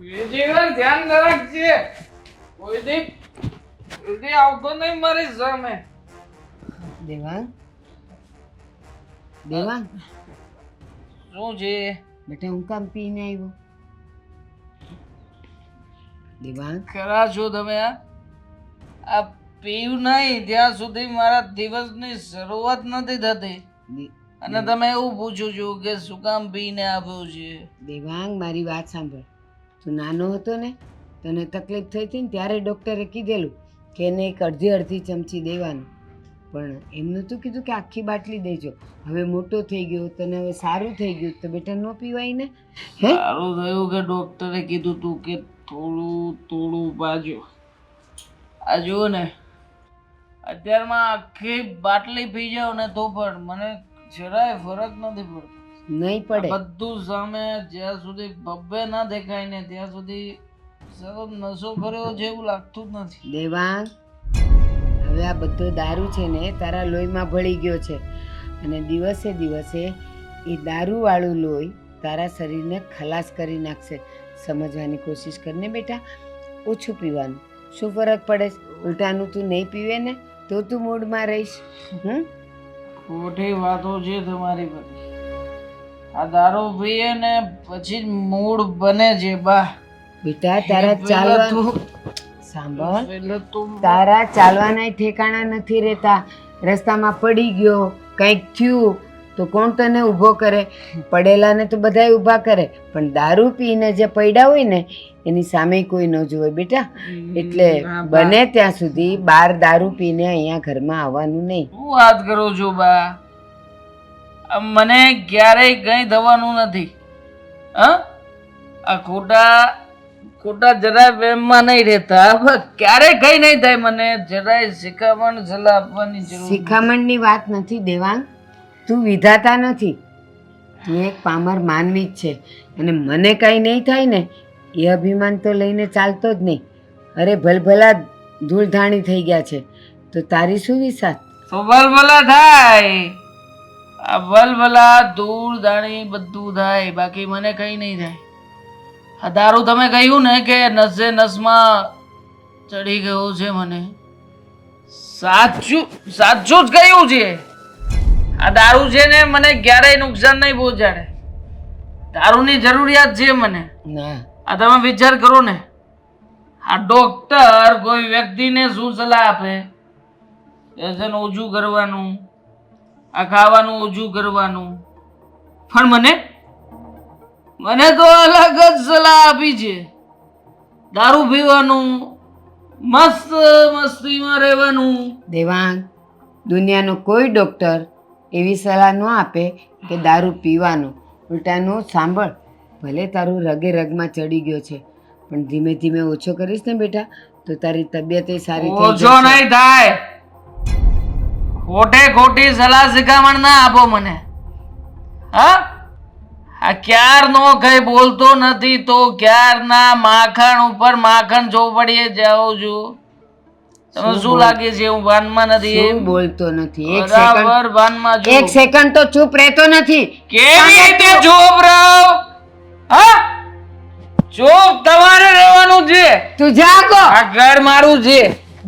જીવન ધ્યાન રાખજે. કોઈ આવતો નહીં મારી સામે. દેવાંગ દેવાંગ શું છે? બેટા હું કામ પીને આવ્યો? દેવાંગ ખરા છો તમે? આ પીવું નહીં ત્યાં સુધી મારા દિવસની શરૂઆત નથી થતી અને તમે એવું પૂછો છો કે શું કામ પીને આવ્યો છે? દેવાંગ મારી વાત સાંભળ. તું નાનો હતો ને, તને તકલીફ થઈ હતી ને ત્યારે ડૉક્ટરે કીધેલું કે એને એક અડધી ચમચી દેવાનું, પણ એમનું તો કીધું કે આખી બાટલી દેજો. હવે મોટો થઈ ગયો, તને હવે સારું થઈ ગયું તો બેટા ન પીવાય ને. હે સારું થયું કે ડોક્ટરે કીધું તું કે થોડું થોડું પાજો. આ જુઓ ને, અત્યારમાં આખી બાટલી પી જાવ ને તો પણ મને જરાય ફરક નથી પડતો. નહીં પડે. બધું સામે જ્યાં સુધી બબ્બે ના દેખાય ને ત્યાં સુધી સતત નશો કર્યો છે એવું લાગતું જ નથી. દેવાંગ હવે આ બધો દારૂ છે ને તારા લોહીમાં ભળી ગયો છે અને દિવસે દિવસે એ દારૂવાળું લોહી તારા શરીરને ખલાસ કરી નાખશે. સમજવાની કોશિશ કરને બેટા. ઓછું પીવાનું, શું ફરક પડે? ઉલટાનું તું નહીં પીવે ને તો તું મૂડમાં રહીશ. ખોટી વાતો છે તમારી બધી. આ દારૂ પીએ ને પછી મૂડ બને છે બા. બેટા તારા ચાલવા સાંભળ, તારા ચાલવાના ઠેકાણા નથી રહેતા. રસ્તામાં પડી ગયો, કંઈક થયું તો કોણ તને ઊભો કરે? પડેલાને તો બધાય ઊભા કરે, પણ દારૂ પીને જે પડ્યા હોય ને એની સામે કોઈ ન જોવે બેટા. એટલે બને ત્યાં સુધી બહાર દારૂ પીને અહીંયા ઘરમાં આવવાનું નહીં. શું વાત કરો છો બા? મને ક્યારેય કંઈ થવાનું નથી. આ ખોટા જરાય વેમમાં નહીં રહેતા. ક્યારેય કઈ નહીં થાય મને. જરાય શિખામણ સલાહ આપવાની જરૂર. શિખામણની વાત નથી દેવાંગ. તું વિધાતા નથી, તું એક પામર માનવી જ છે અને મને કાંઈ નહીં થાય ને એ અભિમાન તો લઈને ચાલતો જ નહીં. અરે ભલભલા ધૂળધાણી થઈ ગયા છે તો તારી શું વિસાત? તો ભલભલા થાય. આ ભલભલા ધૂળ દાણી બધું થાય, બાકી મને કઈ નહીં થાય. આ દારૂ તમે કહ્યું ને કે નસે નસમાં ચડી ગયો છે મને, સાચું સાચું જ કહ્યું છે. આ દારૂ છે ને મને ક્યારેય નુકસાન નહીં પહોંચાડે. દારૂની જરૂરિયાત છે મને. ના આ તમે વિચાર કરો ને, આ ડોક્ટર કોઈ વ્યક્તિને શું સલાહ આપે? વ્યસન ઓછું કરવાનું, આ ખાવાનું ઓછું કરવાનું, પણ મને તો અલગ જ સલાહ આપી છે. દારૂ પીવાનું, મસ્ત મસ્તીમાં રહેવાનું. દેવાંગ, દુનિયાનો કોઈ ડૉક્ટર એવી સલાહ ન આપે કે દારૂ પીવાનું. ઉલટાનું સાંભળ, ભલે તારું રગે રગમાં ચડી ગયો છે પણ ધીમે ધીમે ઓછો કરીશ ને બેટા તો તારી તબિયત સારી થઈ ઓછો નહીં થાય. ખોટી સલાહ શિખામણ ના આપો મને. હા, આ ક્યારનો કઈ બોલતો નથી તો ક્યારના માખણ ઉપર માખણ ચોપડીએ જાઉં છું. તમે શું લાગે છે હું ભાનમાં નથી? શું બોલતો નથી? બરાબર ભાનમાં છું. એક સેકન્ડ તો ચૂપ રહેતો નથી. કેવી રીતે ચૂપ રહો? હા, ચૂપ તમારે રહેવાનું છે. તું જા કો. આ ઘર મારું છે.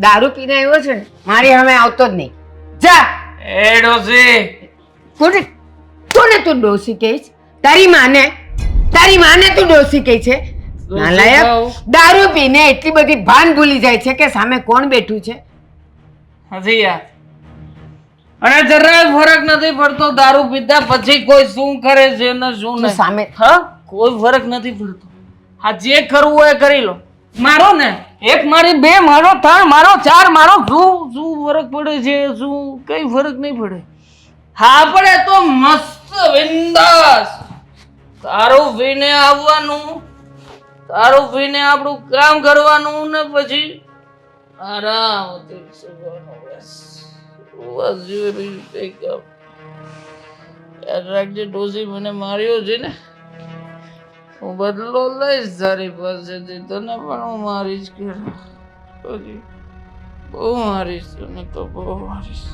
દારૂ પીને આવ્યો છે ને મારી સામે આવતો જ નહીં. જા. એ ડોસી, કોને તું ડોસી કહીશ? તારી માને તું ડોસી કહી છે? નાલાયક, દારૂ પીને એટલી બધી ભાન ભૂલી જાય છે કે સામે કોણ બેઠું છે. હજી યાર, અને જરાય ફરક નથી પડતો દારૂ પીધા પછી કોઈ શું કરે છે ને શું નહીં. સામે હા, કોઈ ફરક નથી પડતો. આ જે કરવું હોય કરી લો. મારો ને એક મારી બે મારો ત્રણ મારો ચાર મારો શું ફરક પડે છે? શું કઈ ફરક નહીં પડે. હા પડે તો મસ્ત બિંદાસ દારૂ પીને આવવાનું, દારૂ પીને આપણું કામ કરવાનું ને પછી આરામથી સુવાનું. બસ જેવું બીજું કઈ કામ. યાદ રાખજે ડોસી, મને માર્યો છે ને, હું બદલો લઈશ તારી પાસેથી. તને પણ હું મારીશ કે પછી બહુ મારીશ, તને તો બહુ મારીશ.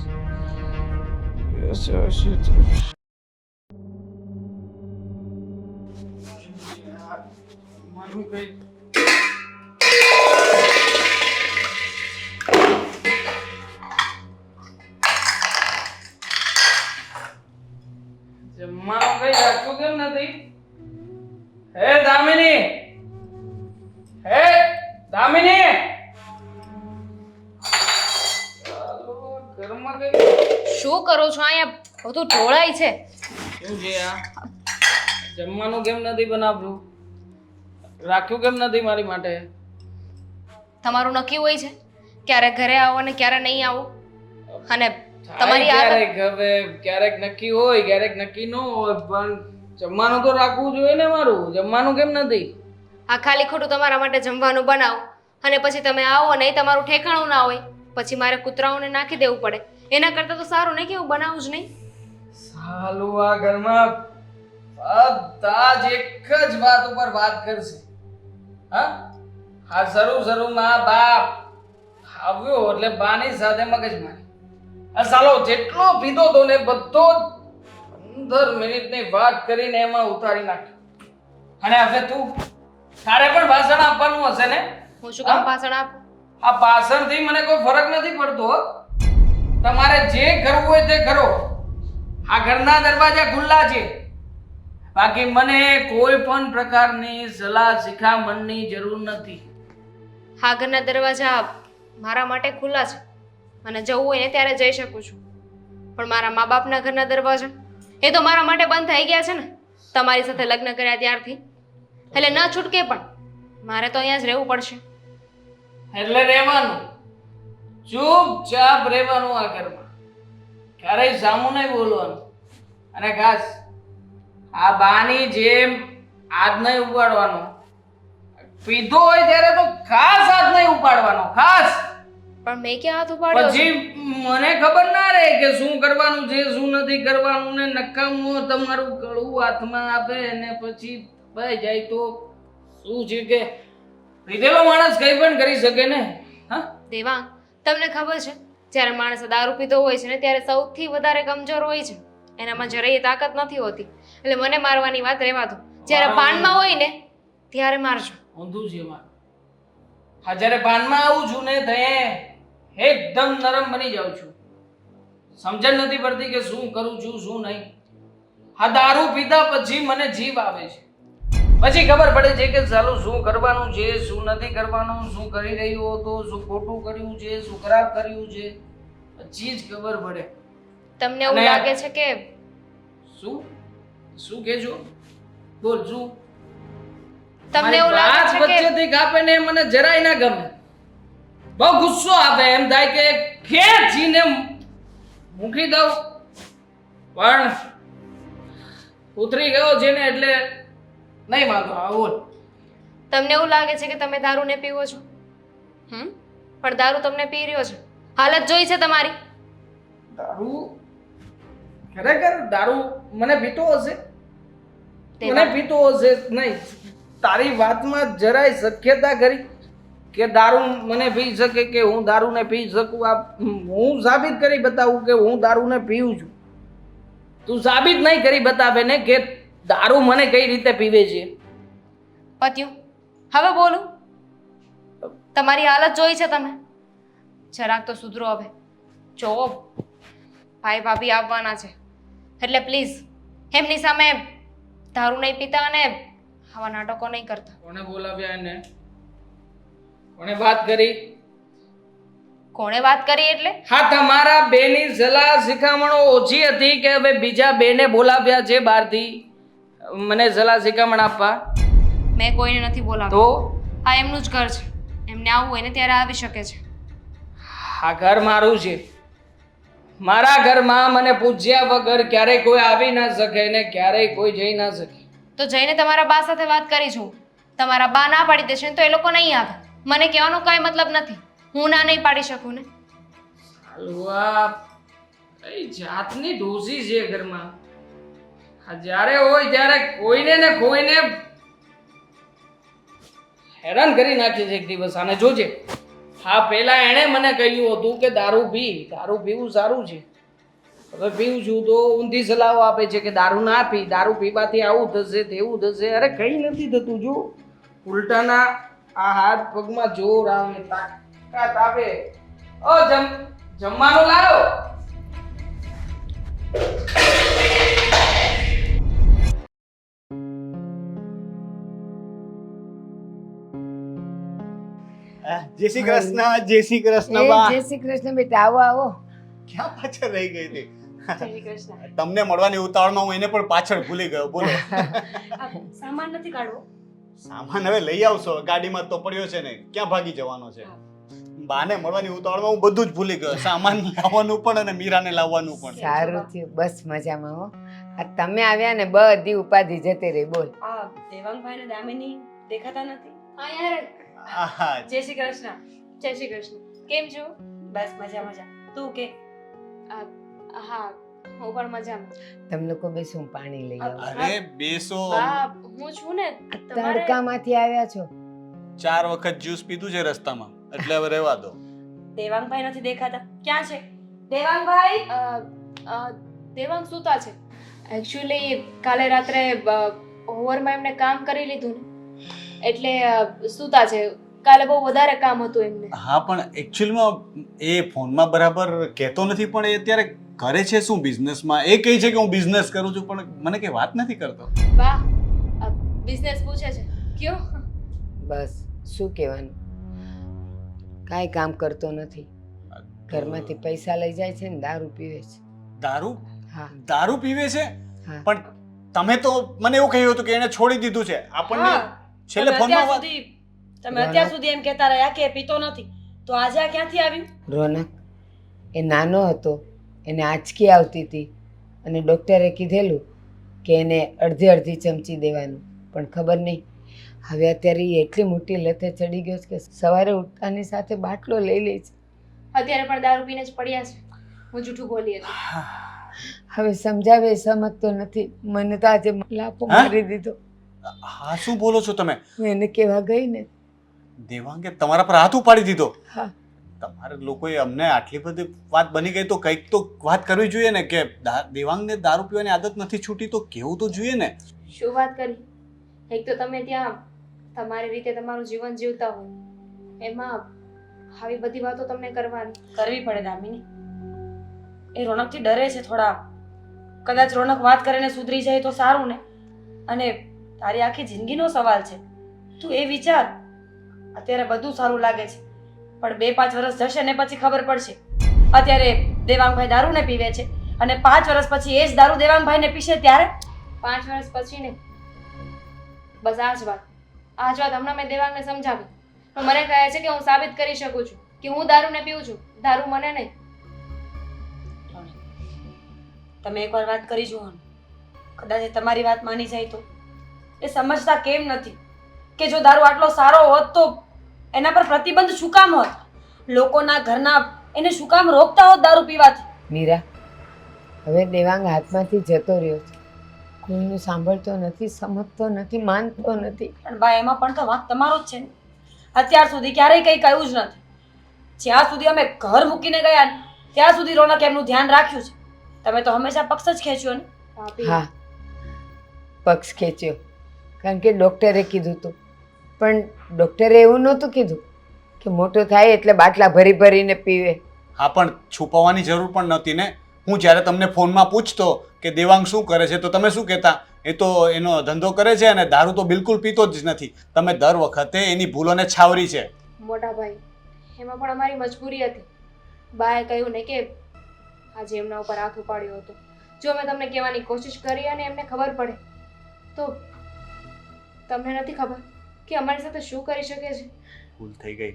મને મારું કઈ જમવાનું કઈ રાખ્યું કેમ નથી? હે દામિની, હે દામિની, ચાલો, ઘરમાં કઈ શું કરો છો? અહીંયા બધું ઢોળાય છે. શું છે આ? જમવાનું કેમ નથી બનાવ્યું? રાખ્યું કેમ નથી મારી માટે? તમારું નક્કી હોય છે ક્યારે ઘરે આવો અને ક્યારે નહીં આવો? અને તમારી ક્યારેક હવે ક્યારેક નક્કી હોય, ક્યારેક નક્કી ન હોય, પણ જમવાનું તો રાખવું જોઈએ ને મારું. જમવાનું કેમ નથી? આ ખાલી ખોટું તમારા માટે જમવાનું બનાવો અને પછી તમે આવો નહીં, તમારું ઠેકાણું ના હોય, પછી મારે કૂતરાઓને નાખી દેવું પડે. એના કરતાં તો સારું નહીં કે હું બનાવું જ નહીં. સાલું આ ઘરમાં બધા જ એક જ વાત ઉપર વાત કરશે. હા શરૂમાં બાપ આવ્યો એટલે બાની સાથે મગજમારી. આ સાલો જેટલો પીધો તો ને બધો 15 મિનિટની વાત કરીને એમાં ઉતારી નાખ્યો. અને હવે તું તારે પણ ભાષણ આપવાનું હશે ને? હું શું કામ ભાષણ આપું? આ ભાષણથી મને કોઈ ફરક નથી પડતો હો. તમારે જે કરવું હોય તે કરો. આ ઘરના દરવાજા ખુલ્લા છે. બાકી મને કોઈ પણ પ્રકારની સલાહ શિખામણની જરૂર નથી. હા, ઘરના દરવાજા મારા માટે ખુલ્લા છે અને જવું હોય ને ત્યારે જઈ શકું છું, પણ મારા મા બાપના ઘરના દરવાજા એ તો મારા માટે બંધ થઈ ગયા છે ને તમારી સાથે લગ્ન કર્યા ત્યારથી. એટલે ન છૂટકે પણ મારે તો અહીંયા જ રહેવું પડશે. એટલે રહેવાનું, ચૂપચાપ રહેવાનું આ ઘરમાં. ક્યારેય સામું નહીં બોલવાનું. અને ખાસ આ બાની જેમ હાથ નહીં ઉપાડવાનો. પીધો હોય ત્યારે તો ખાસ હાથ નહીં ઉપાડવાનો, ખાસ. પણ મેં ક્યાં હાથ ઉપાડ્યો છે? પછી મને ખબર ના રહે કે શું કરવાનું છે શું નથી કરવાનું, ને નકામું તમારું ગળું હાથમાં આપે ને પછી ભાઈ જાય તો શું છે કે પીધેલો માણસ કઈ પણ કરી શકે ને. હા દેવાંગ, તમને ખબર છે જ્યારે માણસ દારૂ પીતો હોય છે ને ત્યારે સૌથી વધારે કમજોર હોય છે, એનામાં જરાય તાકાત નથી હોતી. એટલે મને મારવાની વાત રહેવા દો. જ્યારે ભાનમાં હોય ને ત્યારે મારજો. ઊંધું છે મારું. હા જ્યારે ભાનમાં આવું છું ને તે એકદમ નરમ બની જાઉં છું. સમજણ નથી પડતી કે શું કરું છું શું નહીં. હા દારૂ પીધા પછી મને જીવ આવે છે. પછી ખબર પડે છે કે ચાલો શું કરવાનું છે શું નથી કરવાનું, શું કરી રહ્યો હતો, શું ખોટું કર્યું છે, શું ખરાબ કર્યું છે, પછી જ ખબર પડે. તમને એવું લાગે છે કે શું શું કહેજો? બોલ શું? તમને એવું લાગે છે કે વચ્ચેથી કાપે ને મને જરાય ના ગમે. બહુ ગુસ્સો આવે, એમ થાય કે ખેંચીને મૂકી દઉં, પણ ઉતરી ગયો છે ને એટલે નહીં વાંધો આવે. બોલ. તમને એવું લાગે છે કે તમે દારૂ ને પીવો છો? પણ દારૂ તમને પી રહ્યો છે. હાલત જોઈ છે તમારી. દારૂ ખરેખર દારૂ મને પીતો હશે? મને પીતો હશે નહીં. તારી વાતમાં જરાય શક્યતા કરી કે દારૂ મને પી શકે, કે હું દારૂને પી શકું? આ હું સાબિત કરી બતાવું કે હું દારૂને પીઉં છું. તું સાબિત નહીં કરી બતાવે ને કે દારૂ મને કઈ રીતે પીવે છે. પત્યું, હવે બોલું. તમારી હાલત જોઈ છે તમે. જરાક તો સુધરો હવે. જો ભાઈ ભાભી આવવાના છે એટલે પ્લીઝ એમની સામે દારૂ નહીં પીતા અને આવા નાટકો નહીં કરતા. કોને બોલાવ્યા એને? કોને વાત કરી? કોણે વાત કરી એટલે? હા તમારા બેની સલાહ શિખામણો ઓછી હતી કે હવે બીજા બેને બોલાવ્યા છે બહારથી મને સલાહ શિખામણ આપવા? મેં કોઈને નથી બોલાવ્યું. તો આ એમનું જ ઘર છે, એમને આવવું હોય ને ત્યારે આવી શકે છે. આ ઘર મારું છે. મારા ઘરમાં મને પૂછ્યા વગર ક્યારેય કોઈ આવી ના શકે ને ક્યારેય કોઈ જઈ ના શકે. તો જઈને તમારા બા સાથે વાત કરી છું. તમારા બા ના પાડી દેશે ને તો એ લોકો નહીં આવે. મને કહેવાનો કાંઈ મતલબ નથી. હું ના નહીં પાડી શકું ને. હલવા કઈ જાતની ડોસી છે ઘરમાં. આ જ્યારે હોય ત્યારે કોઈને ને કોઈને હેરાન કરી નાખે છે. એક દિવસ આને જોજે. હા પહેલા એણે મને કહ્યું હતું કે દારૂ પીવું સારું છે. હવે પીવું છું તો ઊંધી સલાહો આપે છે કે દારૂ ના પી, દારૂ પીવાથી આવું થશે તેવું થશે. અરે કઈ નથી થતું. જો ઉલટાના આ હાથ પગમાં જોર આવે, તાકાત આવે. જમવાનું લાવો. જય શ્રી કૃષ્ણ, જય શ્રી કૃષ્ણ એ બા. જય શ્રી કૃષ્ણ બેટા, આવો આવો. ક્યાં પાછળ રહી ગઈ હતી? તમને મળવાની ઉતાવળમાં હું એને પણ પાછળ ભૂલી ગયો. બોલો. સામાન નથી કાઢવો. સામાન હવે લઈ આવશો, ગાડીમાં તો પડ્યો છે ને, ક્યાં ભાગી જવાનો છે? બાને મળવાની ઉતાવળમાં હું બધું જ ભૂલી ગયો, સામાન લાવવાનું પણ અને મીરાને લાવવાનું પણ. સારું થયું, બસ મજામાં હો. આ તમે આવ્યા ને બધી ઉપાધિ જતી રહી. બોલ. આ દેવાંગભાઈ ને દામિની દેખાતા નથી. હા યાર. આહા, જય શ્રી કૃષ્ણ. જય શ્રી કૃષ્ણ. કેમ છો? બસ મજા મજા. તું કે? હા, હું પણ મજામાં. તમે લોકો બેસો, હું પાણી લઈ આવું. અરે બેસો. બા, હું છું ને. તમારે તડકામાંથી આવ્યા છો? 4 વખત જ્યુસ પીધું છે રસ્તામાં, એટલે હવે રહેવા દો. દેવાંગભાઈ નથી દેખાતા. ક્યાં છે દેવાંગભાઈ? દેવાંગ સૂતા છે. એકચ્યુઅલી કાલે રાત્રે ઓવરમાં એમને કામ કરી લીધું ને, એટલે સૂતા છે. કાલે બહુ વધારે કામ હતું એમને. હા, પણ એકચ્યુઅલમાં એ ફોનમાં બરાબર કહેતો નથી, પણ એ અત્યારે કરે છે શું બિઝનેસમાં? એ કહે છે કે હું બિઝનેસ કરું છું, પણ મને કે વાત નથી કરતો. બા, બિઝનેસ પૂછે છે. કયો? બસ શું કહેવાનું, કાંઈ કામ કરતો નથી. ઘરમાંથી પૈસા લઈ જાય છે ને દારૂ પીવે છે. દારૂ? હા દારૂ પીવે છે? હા. પણ તમે તો મને એવું કહ્યું હતું કે એને છોડી દીધું છે. આપણને છેલ્લે ફોનમાં વાત. તમે અત્યાર સુધી એમ કહેતા રહ્યા કે પીતો નથી, તો આજે આ ક્યાંથી આવ્યું? રોનક, એ નાનો હતો, એને આંચકી આવતી હતી અને ડૉક્ટરે કીધેલું કે એને અડધી અડધી ચમચી દેવાનું, પણ ખબર નહીં હવે અત્યારે એ એટલી મોટી લતે ચડી ગયો છે કે સવારે ઉઠતાની સાથે બાટલો લઈ લે છે. અત્યારે પણ દારૂ પીને જ પડ્યા છે. હું જૂઠું બોલી હતી. હવે સમજાવે એ સમજતો નથી. મને તો આજે લાફો મારી દીધો. હા, શું બોલો છો તમે? હું એને કહેવા ગઈ ને. દેવાંગે તમારા પર હાથ ઉપાડી દીધો? હા. તમારે લોકોએ અમને આટલી બધી વાત બની ગઈ તો કંઈક તો વાત કરવી જોઈએ ને કે દેવાંગને દારૂ પીવાની આદત નથી છૂટી, તો કેવું તો જોઈએ ને. શું વાત કરી? એક તો તમે ત્યાં તમારી રીતે તમારું જીવન જીવતા હોય, એમાં આવી બધી વાતો તમને કરવી પડે દામિની. એ રોનકથી ડરે છે થોડા. કદાચ રોનક વાત કરીને સુધરી જાય તો સારું ને. અને તારી આખી જિંદગીનો સવાલ છે. તું એ વિચાર. અત્યારે બધું સારું લાગે છે, પણ 2-5 વર્ષ જશે ને પછી ખબર પડશે. અત્યારે દેવાંગભાઈ દારૂ ને પીવે છે અને 5 વર્ષ પછી એ જ દારૂ દેવાંગભાઈ ને પીશે ત્યારે? 5 વર્ષ પછી ને. બસ આ જ વાત હમણાં મેં દેવાંગને સમજાવી. પણ મને કહે છે કે હું સાબિત કરી શકું છું કે હું દારૂ ને પીઉં છું, દારૂ મને નહીં. તમે એકવાર વાત કરી જુઓ. કદાચ એ તમારી વાત માની જાય તો. એ સમજતા કેમ નથી કે જો દારૂ આટલો સારો હોત તો એના પર પ્રતિબંધ શું કામ હોત? લોકોના ઘરના એને શું કામ રોકતા હોત દારૂ પીવાથી? મીરા, હવે દેવાંગ હાથમાંથી જતો રહ્યો છે. કોઈનું સાંભળતો નથી, સમજતો નથી, માનતો નથી. પણ બા, એમાં પણ તો વાંક તમારો જ છે ને. અત્યાર સુધી ક્યારેય કંઈ કહ્યું જ નથી. જ્યાં સુધી અમે ઘર મૂકીને ગયા ને ત્યાં સુધી રોનક એમનું ધ્યાન રાખ્યું છે. તમે તો હંમેશા પક્ષ જ ખેંચ્યો ને. ભાભી, હા, પક્ષ ખેંચ્યો, કારણ કે ડૉક્ટરે કીધું હતું. પણ ડૉક્ટરે એવું નહોતું કીધું કે મોટો થાય એટલે બાટલા ભરી ભરીને પીવે. હા, પણ છુપાવવાની જરૂર પણ નહોતી ને. હું જ્યારે તમને ફોનમાં પૂછતો કે દેવાંગ શું કરે છે તો તમે શું કહેતા? એ તો એનો ધંધો કરે છે અને દારૂ તો બિલકુલ પીતો જ નથી. તમે દર વખતે એની ભૂલોને છાવરી છે. મોટા ભાઈ, એમાં પણ અમારી મજબૂરી હતી. બાએ કહ્યું ને કે આજે એમના ઉપર હાથ ઉપાડ્યો હતો. જો મેં તમને કહેવાની કોશિશ કરી અને એમને ખબર પડે તો તમને નથી ખબર કે અમારી સાથે શું કરી શકે છે. ભૂલ થઈ ગઈ.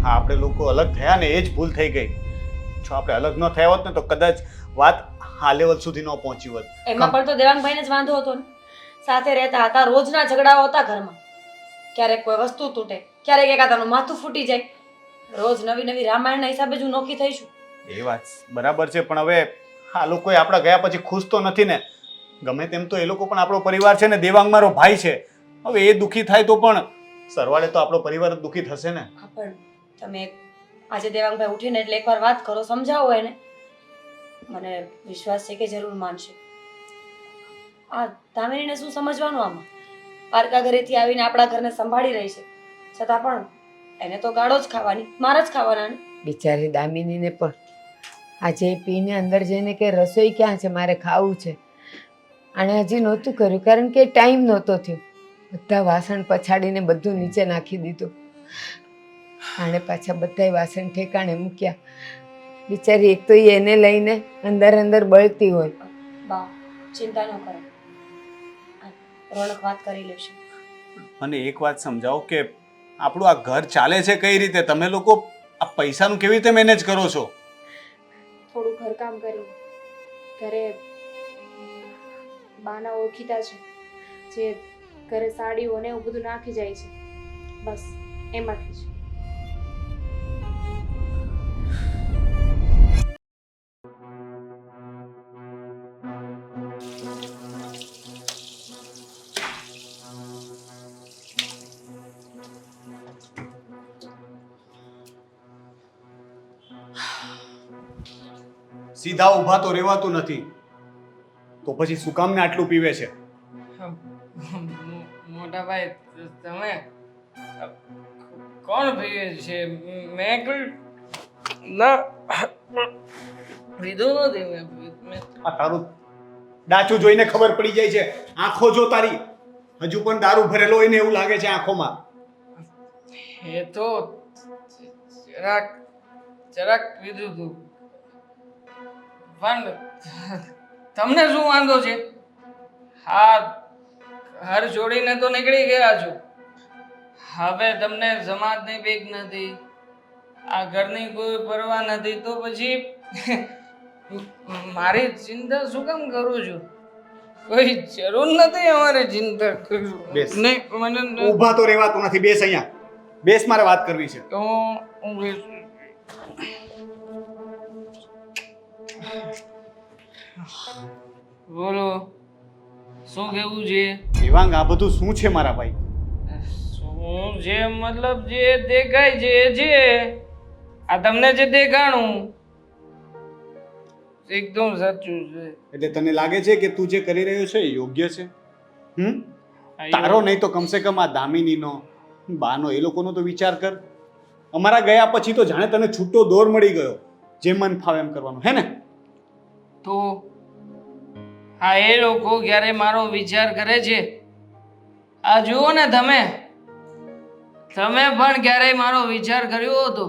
હા, આપણે લોકો અલગ થયા ને એ જ ભૂલ થઈ ગઈ. જો આપણે અલગ ન થયા હોત ને તો કદાચ વાત આ લેવલ સુધી ન પહોંચી હોત. એમાં પણ તો દેવાંગભાઈને જ વાંધો હતો ને. સાથે રહેતા હતા, રોજના ઝઘડાઓ હતા ઘરમાં. ક્યારેક કોઈ વસ્તુ તૂટે, ક્યારેક એકાદાનું માથું ફૂટી જાય. રોજ નવી નવી રામાયણના હિસાબે જ હું નોખી થઈશું. એ વાત બરાબર છે, પણ હવે આ લોકોએ આપણા ગયા પછી ખુશ તો નથી ને. ગમે તેમ તો એ લોકો પણ આપણો પરિવાર છે ને. દેવાંગ મારો ભાઈ છે. હવે એ દુઃખી થાય તો પણ સરવાળે તો આપણો પરિવાર જ દુઃખી થશે ને. હા, પણ તમે આજે દેવાંગભાઈ ઉઠીને એટલે એકવાર વાત કરો, સમજાવો એને. મને વિશ્વાસ છે કે જરૂર માનશે. આ દામિનીને શું સમજવાનું આમાં? પારકા ઘરેથી આવીને આપણા ઘરને સંભાળી રહી છે, છતાં પણ એને તો ગાળો જ ખાવાની, માર જ ખાવાના ને. બિચારી દામિનીને પણ આજે પીને અંદર જઈને કે રસોઈ ક્યાં છે, મારે ખાવું છે. આણે હજી નહોતું કર્યું કારણ કે ટાઈમ નહોતો થયો. બધા વાસણ પછાડીને બધું નીચે નાખી દીધું. આણે પાછા બધાય વાસણ ઠેકાણે મૂક્યા. બિચારી એક તો ઈ એને લઈને અંદર અંદર બળતી હોય. બા ચિંતા ન કરો, રોનક વાત કરી લેશે. મને એક વાત સમજાવો કે આપણું આ ઘર ચાલે છે કઈ રીતે? તમે લોકો આ પૈસાનું કેવી રીતે મેનેજ કરો છો? થોડું ઘરકામ કર્યું. ઘરે બાના ઓળખીતા છે જે ઘરે સાડીઓ ને એવું બધું નાખી જાય છે, બસ એમાંથી જ. સીધા ઊભા તો રહેવાતું નથી, તો પછી શું કામ ને આટલું પીવે છે? મોટા ભાઈ, તમે કોણ પીવે છે? મેં કોઈ પીધું નથી. આ તારું ડાચું જોઈને ખબર પડી જાય છે. આંખો જો તારી હજુ પણ દારૂ ભરેલો હોય ને એવું લાગે છે આંખોમાં. એ તો જરાક જરાક પીધું હતું, પણ તમને શું વાંધો છે? હા, ઘર છોડીને તો નીકળી ગયા છો, હવે તમને સમાજની બીક નથી, આ ઘરની કોઈ પરવા નથી, તો પછી મારી ચિંતા શું કામ કરું છું? કોઈ જરૂર નથી અમારે ચિંતા કરવું. બેસ. નહીં, મને ઊભા તો રહેવાતું નથી. બેસ અહીંયા બેસ, મારે વાત કરવી છે. તો હું બેસું. બોલો, શું કેવું છે? દેવાંગ, આ બધું શું છે મારા ભાઈ? શું છે મતલબ જે દેખાય છે એ છે. આ તમને જે દેખાણું એકદમ સાચું છે. એટલે તને લાગે છે કે તું જે કરી રહ્યો છે એ યોગ્ય છે? તારો નહીં તો કમસે કમ આ દામિનીનો, બાનો, એ લોકોનો તો વિચાર કર. અમારા ગયા પછી તો જાણે તને છૂટો દોર મળી ગયો, જે મન ફાવે એમ કરવાનું, હે ને? તો હા, એ લોકો ક્યારે મારો વિચાર કરે છે? આ જુઓ ને, તમે પણ ક્યારેય મારો વિચાર કર્યો હતો?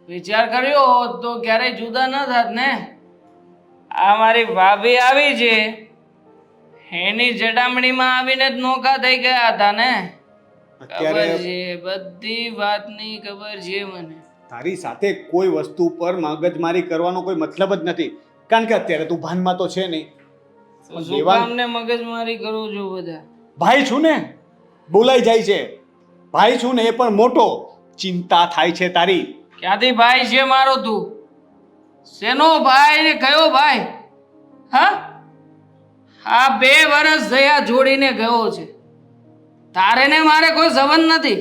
વિચાર કર્યો હોત તો ક્યારેય જુદા ન થાત ને. આ મારી ભાભી આવી છે, એની જડામણીમાં આવીને જ નોખા થઈ ગયા હતા ને. ખબર છે, બધી વાતની ખબર છે મને. તારી સાથે કોઈ વસ્તુ પર મગજમારી કરવાનો કોઈ મતલબ જ નથી, કારણ કે અત્યારે તું ભાનમાં તો છે નહીં. શું કામને મગજમારી કરો છો બધા? ભાઈ છું ને, બોલાઈ જાય છે. ભાઈ છું ને, એ પણ મોટો. ચિંતા થાય છે તારી. ક્યાંથી ભાઈ છે મારો તું? શેનો ભાઈ ને કયો ભાઈ? હા, આ 2 વર્ષ થયા જોડીને ગયો છે. તારે ને મારે કોઈ સંબંધ નથી.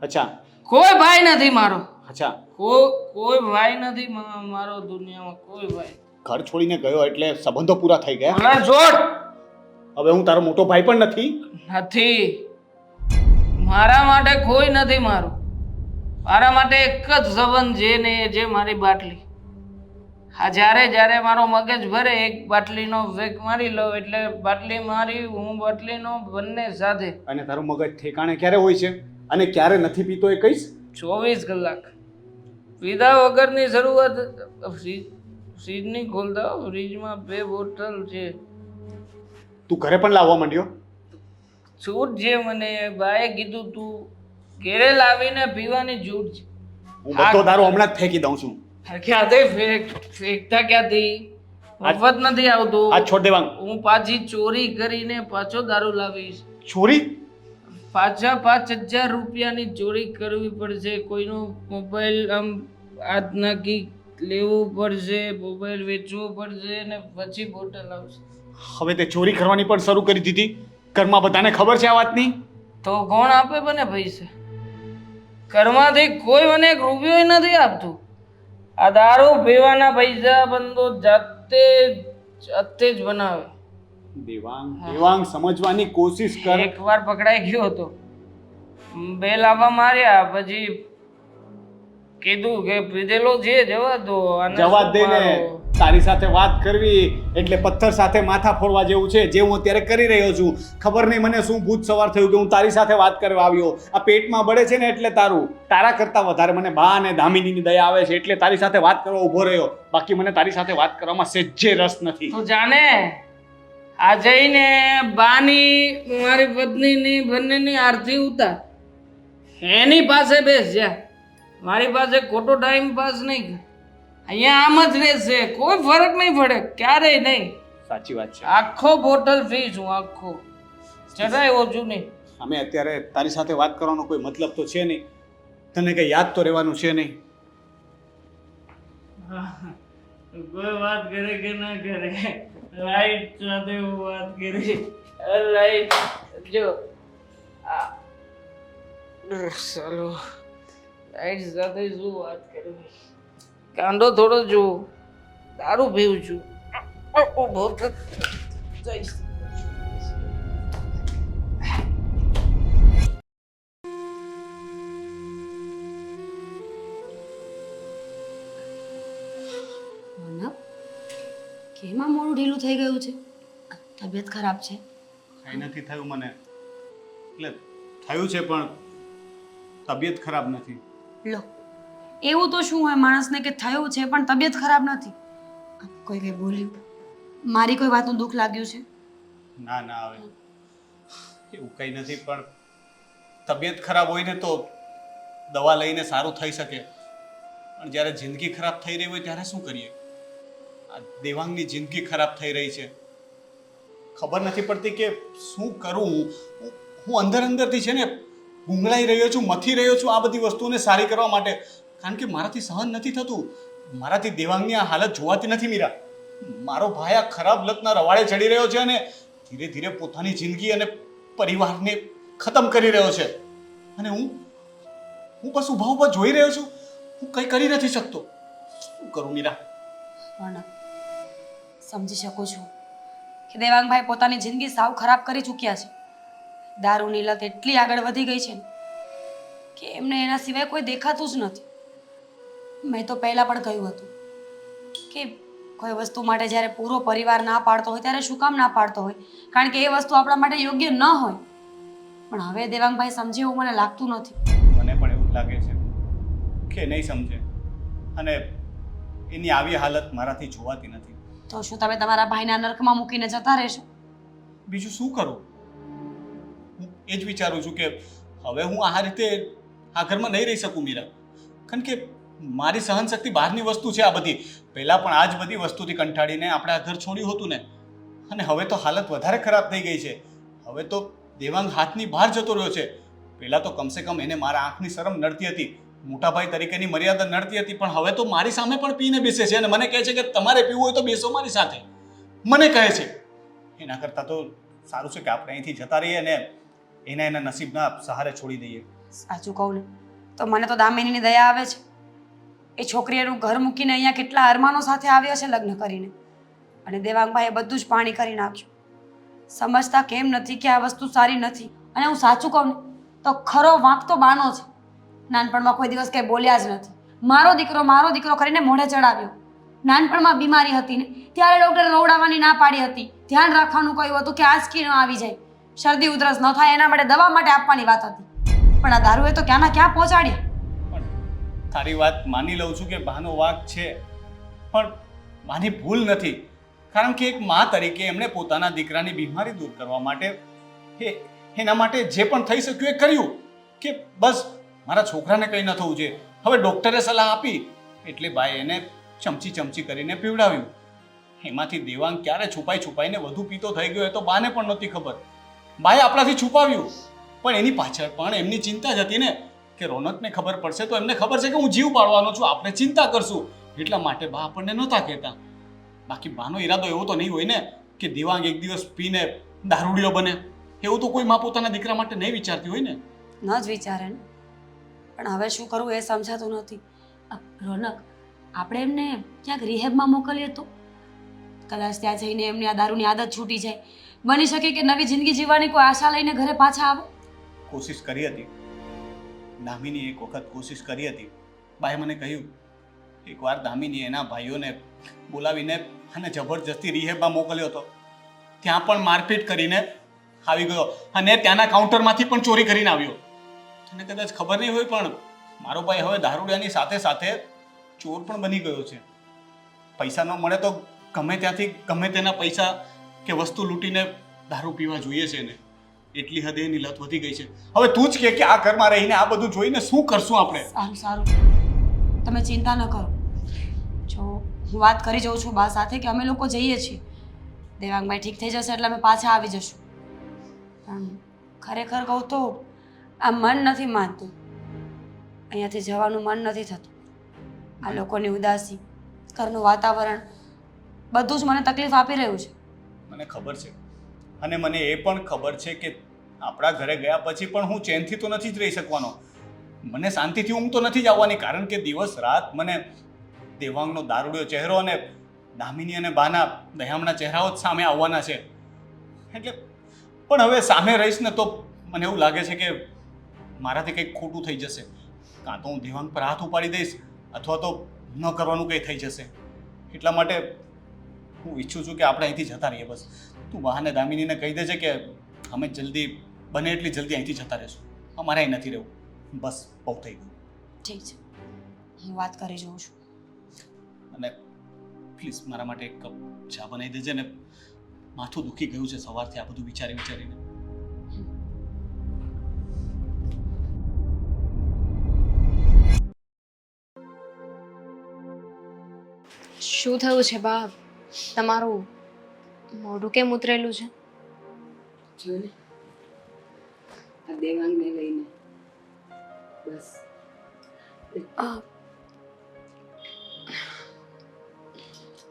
અચ્છા કોઈ ભાઈ નથી મારો. અચ્છા કોઈ ભાઈ નથી મારો દુનિયામાં, કોઈ ભાઈ. ઘર છોડીને ગયો એટલે સંબંધો પૂરા થઈ ગયા? મને છોડ. હવે હું તારો મોટો ભાઈ પણ નથી. મારા માટે કોઈ નથી મારું. મારા માટે એક જ સંબંધ છે ને, એ છે મારી બાટલી. હા, જ્યારે મારો મગજ ભરે એક બાટલીનો વેગ મારી લો એટલે બાટલી મારી, હું બાટલીનો, બંને સાથે. અને તારું મગજ ઠેકાણે ક્યારે હોય છે અને ક્યારે નથી પીતો એ કહીશ? 24 કલાક પીધા વગરની શરૂઆત. ફ્રીજ નહીં ખોલતા, ફ્રીજમાં 2 બોટલ છે. તું ઘરે પણ લાવવા માંડ્યો? છૂટ છે મને, ભાઈએ કીધું તું ઘેરે લાવીને પીવાની છૂટ છે. હું બધો દારૂ હમણાં જ ફેંકી દઉં છું. ક્યાંથી ફેંકતા ક્યાંથી? મફત નથી આવતું. આ છોડ દેવાંગ. હું પાછી ચોરી કરીને પાછો દારૂ લાવીશ. ચોરી? પાછા 5000 રૂપિયાની ચોરી કરવી પડશે. કોઈનો મોબાઈલ આમ હાથ નાખી લેવું પડશે, મોબાઈલ વેચવો પડશે ને પછી બોટલ આવશે. હવે તે ચોરી કરવાની પણ શરૂ કરી દીધી? ઘરમાં બધાને ખબર છે આ વાતની? તો કોણ આપે મને પૈસા? ઘરમાંથી કોઈ મને 1 રૂપિયો નથી આપતું. આ દારૂ પીવાના પૈસા બંધો જાતે જ બનાવે. દેવાંગ સમજવાની કોશિશ કર. એકવાર પકડાઈ ગયો હતો, બે લાફા માર્યા, પછી કીધું કે પીધેલો છે જવા દો. આને જવા શું દે ને. મારો? તારી સાથે વાત કરવી એટલે પથ્થર સાથે માથા ફોડવા જેવું છે, જે હું અત્યારે કરી રહ્યો છું. ખબર નહીં મને શું ભૂત સવાર થયું કે હું તારી સાથે વાત કરવા આવ્યો. આ પેટમાં બળે છે ને એટલે તારા કરતાં વધારે મને બા અને દામિનીની દયા આવે છે, એટલે તારી સાથે વાત કરવા ઊભો રહ્યો. બાકી મને તારી સાથે વાત કરવામાં સહેજે રસ નથી. તું જાણે આ જઈને બાની મારી પત્નીની બંનેની આરતી ઉતાર, એની પાસે બેસ જા. મારી પાસે ખોટો ટાઈમ પાસ નહીં કર. અહીંયા આમ જ રહેશે, કોઈ ફરક નહીં પડે, ક્યારેય નહીં. સાચી વાત છે. આખો બોટલ ફી છું, આખો, જરાય ઓછું નહીં. અમે અત્યારે તારી સાથે વાત કરવાનો કોઈ મતલબ તો છે નહીં. તને કંઈ યાદ તો રહેવાનું છે નહીં. કોઈ વાત કરે કે ના કરે, લાઈટ સાથે વાત કરી. લાઈટ જો ચાલો, લાઈટ સાથે શું વાત કરવી? કાંડો થોડો જો, દારૂ પીવું છું. બહુ જઈશ. કેમાં મોડું ઢીલું થઈ ગયું છે? તબિયત ખરાબ છે? કંઈ નથી થયું મને. એટલે થયું છે પણ તબિયત ખરાબ નથી. લો, એવું તો શું હોય માણસને કે થયું છે પણ તબિયત ખરાબ નથી? કોઈ કંઈ બોલ્યું? મારી કોઈ વાતનું દુઃખ લાગ્યું છે? ના ના, હવે એવું કંઈ નથી, પણ તબિયત ખરાબ હોય ને તો દવા લઈને સારું થઈ શકે, પણ જ્યારે જિંદગી ખરાબ થઈ રહી હોય ત્યારે શું કરીએ? આ દેવાંગની જિંદગી ખરાબ થઈ રહી છે. ખબર નથી પડતી કે શું કરું. હું અંદર અંદરથી છે ને ગુંગળાઈ રહ્યો છું, મથી રહ્યો છું આ બધી વસ્તુઓને સારી કરવા માટે, કારણ કે મારાથી સહન નથી થતું. મારાથી દેવાંગની આ હાલત જોવાતી નથી મીરા. મારો ભાઈ આ ખરાબ લતના રવાડે ચડી રહ્યો છે અને ધીરે ધીરે પોતાની જિંદગી અને પરિવારને ખતમ કરી રહ્યો છે, અને હું બસ ઊભા ઊભા જોઈ રહ્યો છું. હું કંઈ કરી નથી શકતો. શું કરું મીરા? રોનક, સમજી શકું છું કે દેવાંગભાઈ પોતાની જિંદગી સાવ ખરાબ કરી ચૂક્યા છે. દારૂની લત એટલી આગળ વધી ગઈ છે ને કે એમને એના સિવાય કોઈ દેખાતું જ નથી. મેં તો પહેલાં પણ કહ્યું હતું કે કોઈ વસ્તુ માટે જ્યારે પૂરો પરિવાર ના પાડતો હોય ત્યારે શું કામ ના પાડતો હોય, કારણ કે એ વસ્તુ આપણા માટે યોગ્ય ન હોય. પણ હવે દેવાંગભાઈ સમજે એવું મને લાગતું નથી. મને પણ એવું જ લાગે છે કે નહીં સમજે, અને એની આવી હાલત મારાથી જોવાતી નથી. તો શું તમે તમારા ભાઈના નરકમાં મૂકીને જતા રહેશો? બીજું શું કરું? હું એ જ વિચારું છું કે હવે હું આ રીતે આ ઘરમાં નહીં રહી શકું મીરા, કારણ કે મારી સહનશક્તિ બહારની વસ્તુ છે. આ બધી પહેલાં પણ આ જ બધી વસ્તુથી કંટાળીને આપણે આ ઘર છોડ્યું હતું ને, અને હવે તો હાલત વધારે ખરાબ થઈ ગઈ છે. હવે તો દેવાંગ હાથની બહાર જતો રહ્યો છે. પહેલાં તો કમસે કમ એને મારા આંખની શરમ નડતી હતી, મોટાભાઈ તરીકેની મર્યાદા નડતી હતી, પણ હવે તો મારી સામે પણ પીને બેસે છે અને મને કહે છે કે તમારે પીવું હોય તો બેસો મારી સાથે, મને કહે છે. એના કરતાં તો સારું છે કે આપણે અહીંથી જતા રહીએ ને એના નસીબના સહારે છોડી દઈએ. સાચું કહું ને તો મને તો દામિનીની દયા આવે છે. એ છોકરી એનું ઘર મૂકીને અહીંયા કેટલા અરમાનો સાથે આવ્યા છે લગ્ન કરીને, અને દેવાંગભાઈએ બધું જ પાણી કરી નાખ્યું. સમજતા કેમ નથી કે આ વસ્તુ સારી નથી? અને હું સાચું કહું ને તો ખરો વાંક તો બાનો છે. નાનપણમાં કોઈ દિવસ કંઈ બોલ્યા જ નથી. મારો દીકરો કરીને મોઢે ચડાવ્યો. નાનપણમાં બીમારી હતી ને ત્યારે ડૉક્ટરે રોવડાવવાની ના પાડી હતી, ધ્યાન રાખવાનું કહ્યું હતું કે આંચકી ન આવી જાય, શરદી ઉધરસ ન થાય એના માટે દવા માટે આપવાની વાત હતી. પણ આ દારૂએ તો ક્યાંના ક્યાં પહોંચાડ્યા. તારી વાત માની લઉં છું કે બાનો વાંક છે, પણ માની ભૂલ નથી, કારણ કે એક મા તરીકે એમણે પોતાના દીકરાની બીમારી દૂર કરવા માટે એના માટે જે પણ થઈ શક્યું એ કર્યું, કે બસ મારા છોકરાને કંઈ ન થવું જોઈએ. હવે ડૉક્ટરે સલાહ આપી એટલે ભાઈ એને ચમચી કરીને પીવડાવ્યું. એમાંથી દેવાંગ ક્યારે છુપાઈને વધુ પીતો થઈ ગયો એ તો બાને પણ નહોતી ખબર. બાએ આપણાથી છુપાવ્યું, પણ એની પાછળ પણ એમની ચિંતા જ હતી ને કે રોનકને ખબર પડશે તો એમને ખબર છે કે હું જીવ પાડવાનો છું, આપણે ચિંતા કરશું, એટલા માટે બા આપણને નહોતા કહેતા. બાકી બાનો ઈરાદો એવો તો નહીં હોય ને કે દેવાંગ એક દિવસ પીને દારૂડિયો બને. એવું તો કોઈ મા પોતાના દીકરા માટે નહીં વિચારતી હોય ને. ન જ વિચારે ને, પણ હવે શું કરવું એ સમજાતું નથી. રોનક, આપણે એમને ક્યાંક રિહેબમાં મોકલીએ તો કદાચ ત્યાં જઈને એમની આ દારૂની આદત છૂટી જાય, બની શકે કે નવી જિંદગી જીવવાની કોઈ આશા લઈને ઘરે પાછા આવે. કોશિશ કરી હતી દામિની, એક વખત કોશિશ કરી હતી. બાએ મને કહ્યું એકવાર દામિની એના ભાઈઓને બોલાવીને અને જબરજસ્તી રિહેબમાં મોકલ્યો હતો. ત્યાં પણ મારપીટ કરીને આવી ગયો અને ત્યાંના કાઉન્ટરમાંથી પણ ચોરી કરીને આવ્યો. તને કદાચ ખબર નહીં હોય પણ મારો ભાઈ હવે દારૂડિયાની સાથે સાથે ચોર પણ બની ગયો છે. પૈસા ન મળે તો ગમે ત્યાંથી ગમે તેના પૈસા કે વસ્તુ લૂંટીને દારૂ પીવા જોઈએ છે ને. એટલી હદે એની લત વધી ગઈ છે. હવે તું જ કે આ ઘરમાં રહીને આ બધું જોઈને શું કરશું આપણે? સારું સારું, તમે ચિંતા ન કરો. જો હું વાત કરી જાઉં છું બા સાથે કે અમે લોકો જઈએ છીએ, દેવાંગભાઈ ઠીક થઈ જશે એટલે અમે પાછા આવી જશું. પણ ખરેખર કહું તો આ મન નથી માનતું, અહીંયાથી જવાનું મન નથી થતું. આ લોકોની ઉદાસી, ઘરનું વાતાવરણ બધું જ મને તકલીફ આપી રહ્યું છે. મને ખબર છે અને મને એ પણ ખબર છે કે આપણા ઘરે ગયા પછી પણ હું ચેનથી તો નથી જ રહી શકવાનો. મને શાંતિથી ઊંઘ તો નથી જ આવવાની, કારણ કે દિવસ રાત મને દેવાંગનો દારૂડિયો ચહેરો અને દામિની અને બાના દયામણા ચહેરાઓ જ સામે આવવાના છે. એટલે પણ હવે સામે રહીશ ને તો મને એવું લાગે છે કે મારાથી કંઈક ખોટું થઈ જશે. કાં તો હું દેવાંગ પર હાથ ઉપાડી દઈશ અથવા તો ન કરવાનું કંઈ થઈ જશે. એટલા માટે હું ઈચ્છું છું કે આપણે અહીંથી જતા રહીએ. બસ તું બહાને દામિનીને કહી દેજે કે અમે જલ્દી બને એટલી જલ્દી અહીંથી જતા રહીશું. અમારે અહીં નથી રહેવું. બસ બહુ થઈ ગયું. ઠીક છે, હું વાત કરી જોઉં છું. અને પ્લીઝ મારા માટે એક કપ ચા બનાવી દેજે ને. માથું દુખી ગયું છે સવારથી આ બધું વિચારીને. શું થયું છે બા? તમારું મોઢું કેમ ઉતરેલું છે? જો ને આ દેવાંગને લઈને બસ.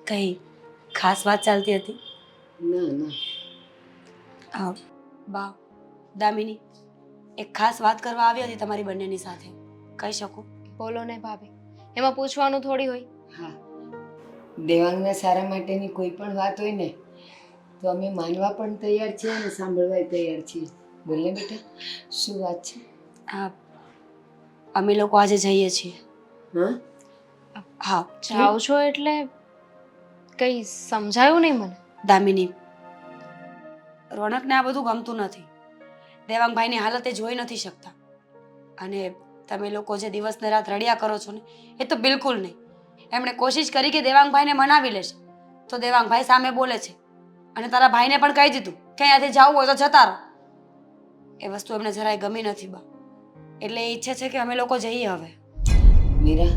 કઈ ખાસ વાત ચાલતી હતી? ના ના, બા, દામિની એક ખાસ વાત કરવા આવી હતી તમારી બંનેની સાથે, કહી શકું? બોલો ને ભાભી, એમાં પૂછવાનું થોડી હોય. હા, દેવાંગના સારા માટેની કોઈ પણ વાત હોય ને તો અમે માનવા પણ તૈયાર છીએ અને સાંભળવા તૈયાર છીએ. બોલ ને બેટા, શું વાત છે? અમે લોકો આજે જઈએ છીએ. હા હા, જાઓ છો એટલે કઈ સમજાયું નહીં મને. દામિની, રોનકને આ બધું ગમતું નથી. દેવાંગભાઈની હાલત એ જોઈ નથી શકતા. અને તમે લોકો જે દિવસ ને રાત રડ્યા કરો છો ને એ તો બિલકુલ નહીં. એમણે કોશિશ કરી કે દેવાંગભાઈને મનાવી લેશે તો દેવાંગભાઈ સામે બોલે છે અને તારા ભાઈને પણ કહી દીધું કે અહીંયાથી જવું હોય તો જતા રહો. એ વસ્તુ એમને જરાય ગમી નથી બા, એટલે એ ઈચ્છે છે કે અમે લોકો જઈએ હવે. મીરા,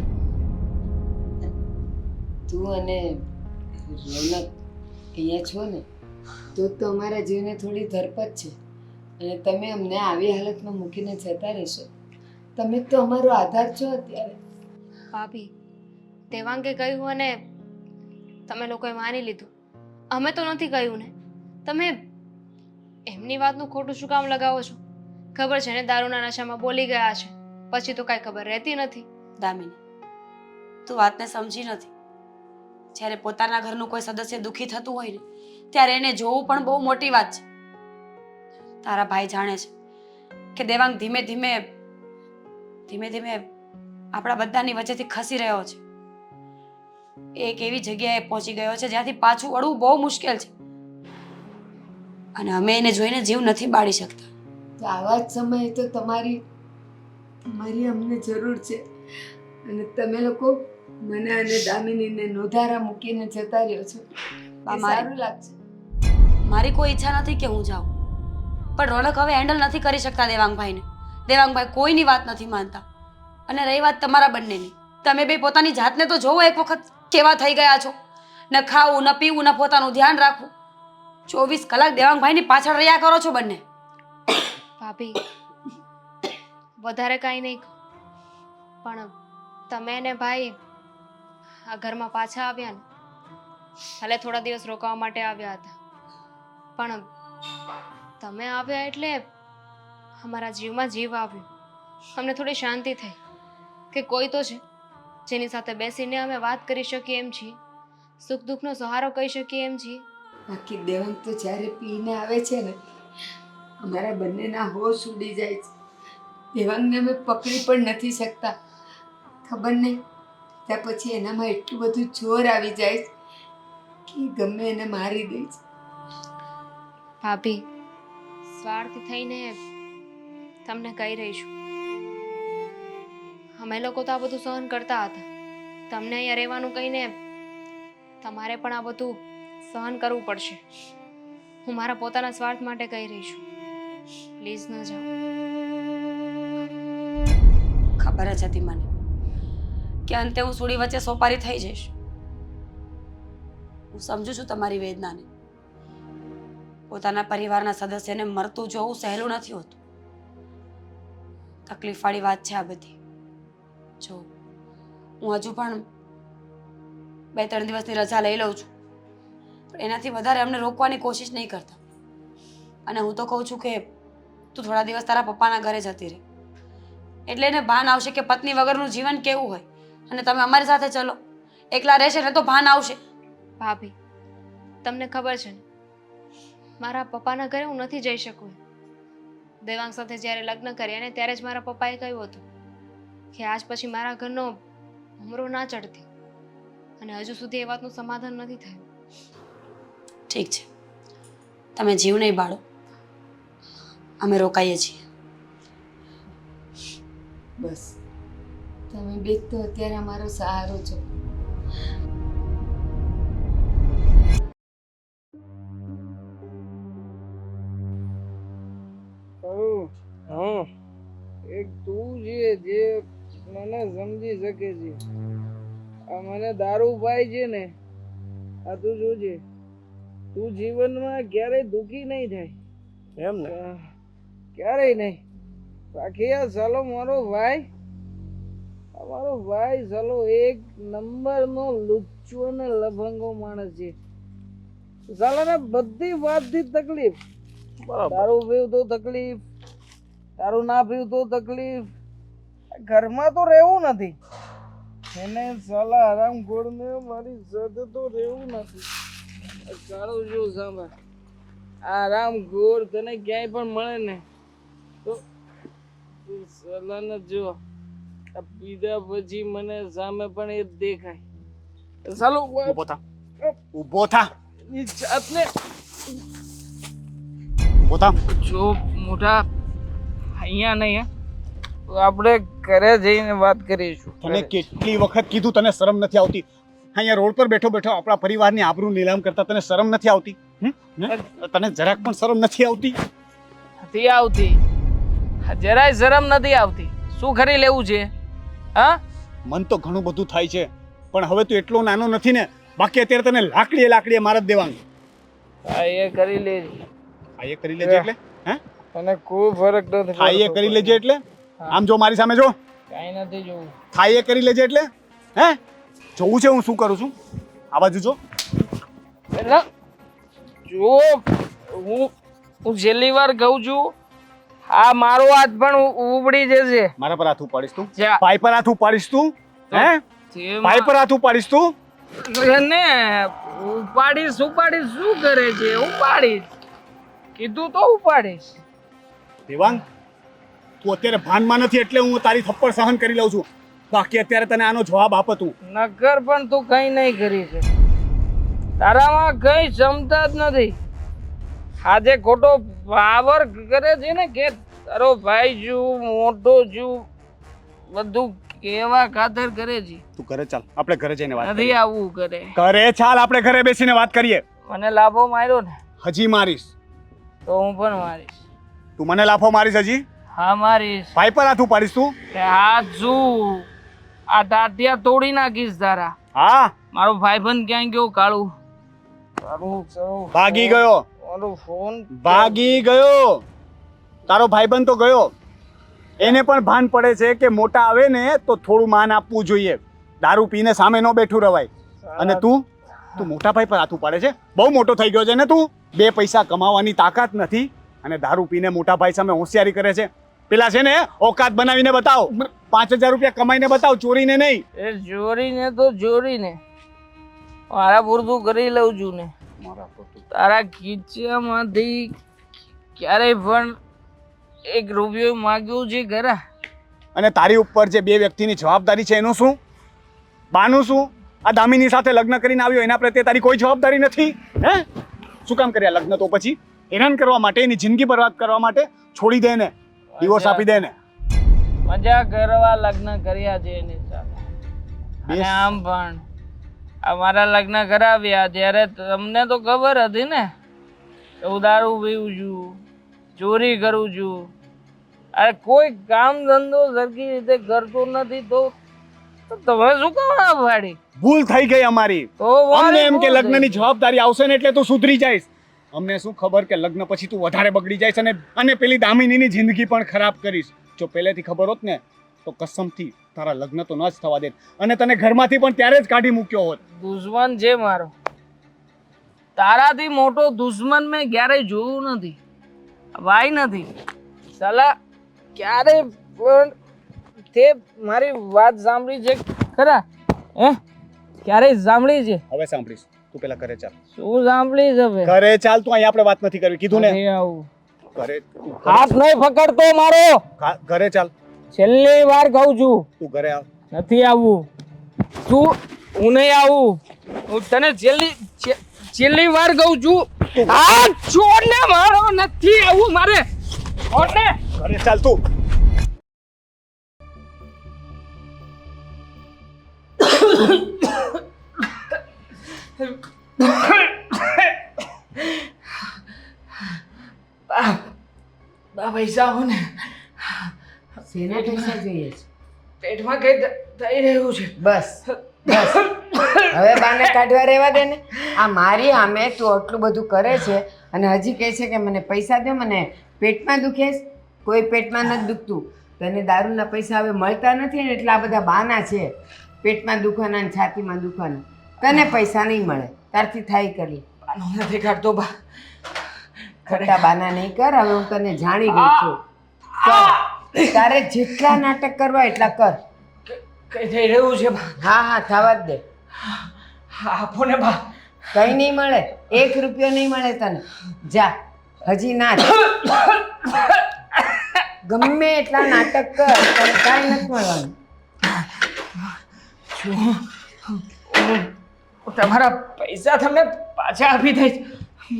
તું અને રોનક અહીંયા છો ને તો અમારા જીવને થોડી ધરપત છે. અને તમે અમને આવી હાલતમાં મૂકીને જતા રહેશો. તમે તો અમારો આધાર છો અત્યારે. ભાભી, દેવાંગે કહ્યું અને તમે લોકોએ માની લીધું. અમે તો નથી કહ્યું ને. તમે એમની વાતનું ખોટું શું કામ લગાવો છો? ખબર છે ને દારૂના નશામાં બોલી ગયા છે, પછી તો કાંઈ ખબર રહેતી નથી. દામિની, તું વાતને સમજી નથી. જ્યારે પોતાના ઘરનું કોઈ સદસ્ય દુઃખી થતું હોય ને ત્યારે એને જોવું પણ બહુ મોટી વાત છે. તારા ભાઈ જાણે છે કે દેવાંગ ધીમે ધીમે આપણા બધાની વચ્ચેથી ખસી રહ્યો છે. એક એવી જગ્યાએ પહોંચી ગયો છે જ્યાંથી પાછું વળવું બહુ મુશ્કેલ છે અને અમે એને જોઈને જીવ નથી બાળી શકતા. તો આવા જ સમયે તો તમારી અમને જરૂર છે અને તમે લોકો મને અને દામિનીને નોધારા મૂકીને જતા રહ્યો છો. સારું લાગશે. મારી કોઈ ઈચ્છા નથી કે હું જાઉં, પણ રોનક હવે હેન્ડલ નથી કરી શકતા દેવાંગભાઈને. દેવાંગભાઈ કોઈની વાત નથી માનતા. અને રહી વાત તમારા બંનેની, તમે બે પોતાની જાતને તો જોવો એક વખત, કેવા થઈ ગયા છો. ન ખાવું, ન પીવું, ન પોતાનું ધ્યાન રાખવું. 24 કલાક દેવાંગભાઈની પાછળ રહ્યા કરો છો બંને. ભાભી, વધારે કાંઈ નહીં, પણ તમે ને ભાઈ આ ઘરમાં પાછા આવ્યા ને, ભલે થોડા દિવસ રોકાવા માટે આવ્યા હતા, પણ તમે આવ્યા એટલે અમારા જીવમાં જીવ આવ્યો. અમને થોડી શાંતિ થઈ કે કોઈ તો છે જેની સાથે બેસીને અમે વાત કરી શકીએ એમ છીએ, સુખ દુઃખનો સહારો કહી શકીએ એમ છીએ. બાકી દેવાંગ તો જ્યારે પીને આવે છે ને અમારા બંનેના હોશ ઉડી જાય છે. દેવાંગને અમે પકડી પણ નથી શકતા. ખબર નહીં ત્યાં પછી એનામાં એટલું બધું જોર આવી જાય છે કે ગમે એને મારી દે છે. ભાભી સ્વાર્થી થઈને તમને કહી રહી છું, અમે લોકો તો આ બધું સહન કરતા હતા. તમને અહીંયા રહેવાનું કહીને તમારે પણ આ બધું સહન કરવું પડશે. હું મારા પોતાના સ્વાર્થ માટે કહી રહી છું. પ્લીઝ ન જાઓ. ખબર જ હતી મને કે અંતે હું સુડી વચ્ચે સોપારી થઈ જઈશ. હું સમજુ છું તમારી વેદનાને. પોતાના પરિવારના સદસ્યને મરતું જોવું સહેલું નથી હોતું. તકલીફવાળી વાત છે આ બધી. જો હું હજુ પણ 2-3 દિવસની રજા લઈ લઉં છું, પણ એનાથી વધારે અમને રોકવાની કોશિશ નહીં કરતા. અને હું તો કહું છું કે તું થોડા દિવસ તારા પપ્પાના ઘરે જતી રહે, એટલે એને ભાન આવશે કે પત્ની વગરનું જીવન કેવું હોય. અને તમે અમારી સાથે ચલો, એકલા રહેશે ને તો ભાન આવશે. ભાભી તમને ખબર છે ને, મારા પપ્પાના ઘરે હું નથી જઈ શકું. દેવાંગ સાથે જ્યારે લગ્ન કર્યા ને ત્યારે જ મારા પપ્પાએ કહ્યું હતું કે આજ પછી મારા ઘરનો ઉમરો ના ચડતી. અને હજુ સુધી એ વાતનું સમાધાન નથી થયું. ઠીક છે, તમે જીવ નહીં બાળો, અમે રોકાઈએ છીએ. બસ તમે બે તો અત્યારે અમારો સહારો છો. એક તું જે મને સમજી શકે છે. આ મને દારૂ પાય છે ને, આ તું જોજે, તું જીવનમાં ક્યારેય દુઃખી નહીં થાય. એમ ને? ક્યારેય નહીં. બાકી આ સાલો મારો ભાઈ સાલો એક નંબરનો લુચ્ચો અને લફંગો માણસ છે. સાલાને બધી વાતથી તકલીફ. દારૂ પીવું તો તકલીફ, દારૂ ના પીવું તો તકલીફ, ઘરમાં તો રહેવું નથી. એને સાલા હરામખોરને મારી સાથે તો રહેવું નથી. સારું જો સાંભળ, આ હરામખોર તને ક્યાંય પણ મળે ને તો તું સાલાને જો, આ પીધા પછી મને સામે પણ એ જ દેખાય. સાલો ઊભો થા. એની જાતને ઊભો થા. જો મોટા, અહીંયા નહીં, આપણે ઘરે જઈને વાત કરીશું. તને કેટલી વખત કીધું, તને શરમ નથી આવતી? અહીંયા રોડ પર બેઠો બેઠો આપણા પરિવારની આબરૂ નીલામ કરતા તને શરમ નથી આવતી? તને જરાક પણ શરમ નથી આવતી? નથી આવતી, જરાય શરમ નથી આવતી. શું કરી લેવું છે? હા, મન તો ઘણું બધું થાય છે, પણ હવે તું એટલો નાનો નથી ને. બાકી અત્યારે તને લાકડીએ માર જ દેવાનું. હા, એ કરી લેજે. આ એ કરી લેજે એટલે? હે, તને કોઈ ફરક નથી. આ એ કરી લેજે એટલે? આમ જો, મારી સામે જો. કાઈ નથી જોવું. થાય એ કરી લેજે એટલે? હે, જોવું છે હું શું કરું છું? આ બાજુ જો. એટલે જો, હું છેલ્લી વાર કહું છું, આ મારો હાથ પણ ઉબડી જશે. મારા પર હાથ ઉપાડીશ તું? જા. ભાઈ પર હાથ ઉપાડીશ તું? હે, ભાઈ પર હાથ ઉપાડીશ તું? ને ઉપાડીશ શું કરે છે? ઉપાડીશ, કીધું તો ઉપાડીશ. દેવાંગ, તું અત્યારે ભાનમાં નથી એટલે હું તારી થપ્પડ સહન કરી લઉં છું. બાકી અત્યારે તને આનો જવાબ આપતું. નકર પણ તું કઈ નહીં કરી છે. તારામાં કઈ ક્ષમતા જ નથી. આજે ખોટો પાવર કરે છે ને કે તારો ભાઈ છું, મોટો છું, બધું કેવા ખાતર કરે છે. તું ઘરે ચાલ, આપણે ઘરે જઈને વાત નથી કરીએ. આવવું કરે. ઘરે ચાલ, આપણે ઘરે બેસીને વાત કરીએ. મને લાભો માર્યો ને હજી મારીશ તો હું પણ મારીશ. તું? મને લાફો મારીશ હજી? હા મારીશ. ભાઈ પર હાથ ઉપાડીશ તું? તે હાથ શું, આ તાટિયા તોડી નાખીશ તારા. હા, મારો ભાઈબંધ ક્યાં ગયો કાળુ? ભાગી ગયો. મારો ફોન ભાગી ગયો. તારો ભાઈબંધ તો ગયો. એને પણ ભાન પડે છે કે મોટા આવે ને તો થોડું માન આપવું જોઈએ. દારૂ પીને સામે ન બેઠું રવાય. અને તું મોટા ભાઈ પર હાથ ઉપાડે છે? બહુ મોટો થઈ ગયો છે ને તું. 2 પૈસા કમાવાની તાકાત નથી અને દારૂ પીને મોટા ભાઈ સામે હોશિયારી કરે છે. પેલા છે ને ઓકાત બનાવીને બતાવ. 5000 રૂપિયા કમાઈને બતાવ, ચોરીને નહીં. એ ચોરીને તો ચોરીને મારા પૂરતું કરી લઉં છું ને. તારા ખીચામાંથી ક્યારેય પણ 1 રૂપિયો માગ્યું છે ખરા? અને તારી ઉપર જે 2 વ્યક્તિની જવાબદારી છે એનું શું? બાનું શું? આ દામિની સાથે લગ્ન કરીને આવ્યો એના પ્રત્યે તારી કોઈ જવાબદારી નથી? હે, શું કામ કર્યા લગ્ન? તો પછી હેરાન કરવા માટે, એની જિંદગી બરબાદ કરવા માટે છોડી દે ને, ડિવોર્સ આપી દે ને. મજા કરવા લગ્ન કર્યા છે એની સાથે. અને આમ પણ અમારા લગ્ન કરાવ્યા ત્યારે તમને તો ખબર હતી ને કે હું દારૂ પીઉં છું, ચોરી કરું છું, અરે કોઈ કામ ધંધો સરખી રીતે કરતો નથી, તો તમે શું કરવા પાડી? ભૂલ થઈ ગઈ અમારી. તો અમને એમ કે ભૂલ લગ્નની થઈ. જવાબદારી આવશે ને એટલે તું સુધરી જઈશ. અમને શું ખબર કે લગ્ન પછી તું વધારે બગડી જઈશ અને પેલી દામિનીની જિંદગી પણ ખરાબ કરીશ. જો પહેલેથી ખબર હોત ને તો કસમથી તારા લગ્ન તો ન જ થવા દે અને તને ઘરમાંથી પણ ત્યારે જ કાઢી મૂક્યો હોત. દુશ્મન છે મારો. તારાથી મોટો દુશ્મન મેં ક્યારેય જોયું નથી, ભાઈ નથી. સાલા ક્યારે પણ તે મારી વાત સાંભળી છે ખરા? હે, ક્યારેય સાંભળી છે? હવે સાંભળીશ. તું પેલા ઘરે ચાલ. શું સાંભળી છે હવે? ઘરે ચાલ. તું અહીં આપણે વાત નથી કરવી, કીધું ને. નથી આવું. ઘરે હાથ નહીં પકડતો મારો. ઘરે ચાલ. છેલ્લી વાર કહું છું, તું ઘરે આવ. નથી આવવું. તું હું નહીં આવું. હું તને છેલ્લી વાર કહું છું, હાથ છોડ ને મારો. નથી આવવું મારે. છોડ ને. ઘરે ચાલ તું. બા પૈસા હો ને, શેના પૈસા જોઈએ છે? પેટમાં કઈ થઈ રહ્યું છે. બસ બસ, હવે બાને કાઢવા રહેવા દે ને. આ મારી સામે તું આટલું બધું કરે છે અને હજી કહે છે કે મને પૈસા દે, મને પેટમાં દુખે છે. કોઈ પેટમાં નથી દુખતું. તને દારૂના પૈસા હવે મળતા નથી ને એટલે આ બધા બાના છે. પેટમાં દુખવાના ને છાતીમાં દુખવાના. તને પૈસા નહીં મળે, તારથી થાય કરી. બાનું નથી કાઢતો બા. ખોટા બાના નહીં કર. હવે હું તને જાણી ગઈ છું. કર. તારે જેટલા નાટક કરવા એટલા કર. કઈ થઈ રહ્યું છે બા? હા હા, થવા જ દે. આપો ને બા. કઈ નહીં મળે, 1 રૂપિયો નહીં મળે તને. જા, હજી નાચ. ગમે એટલા નાટક કર, તને કાંઈ નથી મળવાનું. તમારા પૈસા તમને પાછા આપી દઈશ.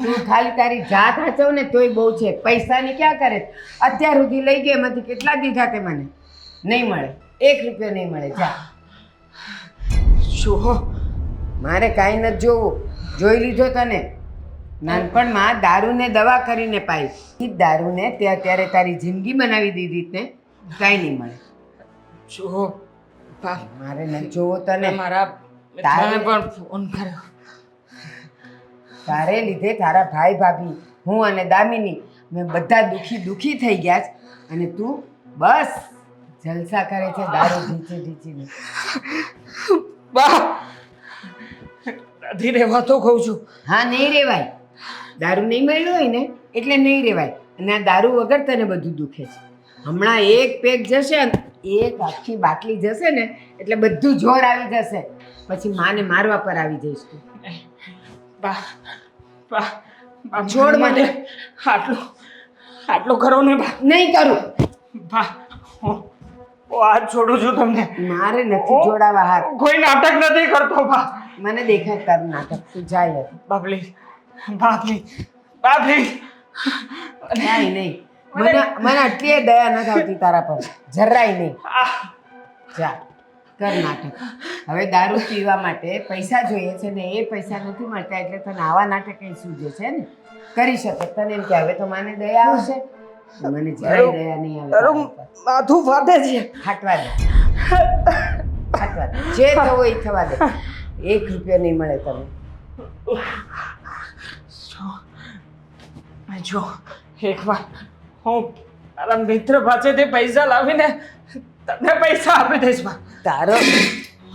તું ખાલી તારી જાત હાચવ ને તોય બહુ છે. પૈસાની ક્યાં કરે? અત્યાર સુધી લઈ ગઈ એમાંથી કેટલા દીધા તે મને? નહીં મળે, 1 રૂપિયો નહીં મળે. જા. શું? મારે કાંઈ નથી જોવું. જોઈ લીધો તને. નાનપણમાં દારૂને દવા કરીને પાઈ. એ દારૂને તે અત્યારે તારી જિંદગી બનાવી દીધી ને કાંઈ નહીં મળે. શું બા? મારે નથી જોવો તને. મારા મિત્રને પણ ફોન કર્યો. તારે લીધે તારા ભાઈ ભાભી, હું અને દામિની, મેં બધા દુખી થઈ ગયા છે અને તું બસ જલસા કરે છે દારૂ ઢીંચીને. બા નથી રહેવાતો કહું છું. હા, નહીં રેવાય. દારૂ નહીં મળ્યો હોય ને એટલે નહીં રેવાય. અને આ દારૂ વગર તને બધું દુખે છે. હમણાં 1 પેક જશે ને, 1 આખી બાટલી જશે ને એટલે બધું જોર આવી જશે. પછી માને મારવા પર આવી જઈશ તું. બા બા બા, છોડ મને. આટલું કરો ને બા. નહીં કરું. બા હું હાથ છોડું છું તમને. મારે નથી જોડાવા હાથ. કોઈ નાટક નથી કરતો બા. મને દેખાય તારું નાટક. તું જાય હતી. બા પ્લીઝ, બા પ્લીઝ, બા પ્લીઝ. નહીં નહીં, મને આટલી દયા નથી આવતી તારા પર. જરાય નહીં. જા, કર નાટક. હવે દારૂ પીવા માટે પૈસા જોઈએ છે ને એ પૈસા નથી મળતા એટલે તને આવા નાટક કઈ સૂજે છે ને. કરી શકે. તને એમ કે હવે તો માને દયા આવશે. મને જરાય દયા નહીં આવે. તારું માથું ફાટે છે. ફાટવા દે, ફાટવા દે. જે થવું એ થવા દે. 1 રૂપિયો નહીં મળે તને. જો એકવાર હું તારા મિત્ર પાસેથી પૈસા લાવીને તને પૈસા આપી દઈશ બા. તારો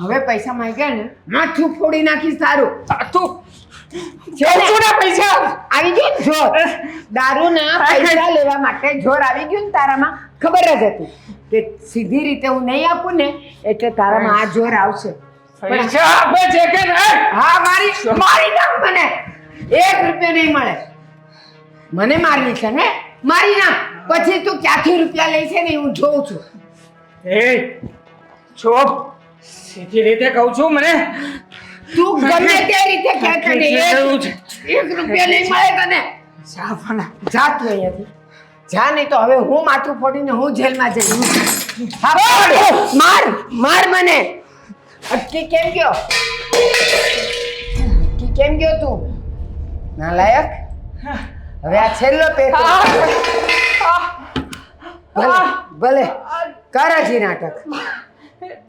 હવે પૈસા માંગ્યા ને માથું ફોડી નાખીશ તારું. તું પૈસા આવી ગયું ને જોર. દારૂના પૈસા લેવા માટે જોર આવી ગયું ને તારામાં. ખબર જ હતી કે સીધી રીતે હું નહીં આપું ને એટલે તારામાં આ જોર આવશે. પૈસા આપે છે કે નહીં? હા, મારી નાખ મને. રૂપિયો નહીં મળે. મને મારવી છે ને, મારી નાખ. પછી તું ક્યાંથી રૂપિયા લે છે ને હું જોઉં છું. એ ચોપ સીધી રીતે કહું છું મને તું ગમે તે રીતે ક્યાં તને એક રૂપિયા નહીં મળે તને. જા તું અહીંયાથી. જા, નહીં તો હવે હું માથું ફોડીને હું જેલમાં જઈશ. હા, બોલ. માર મને. અટકી કેમ ગયો? અટકી કેમ ગયો તું? નાલાયક. હવે આ છેલ્લો પેપર. ભલે ભલે કર હજી નાટક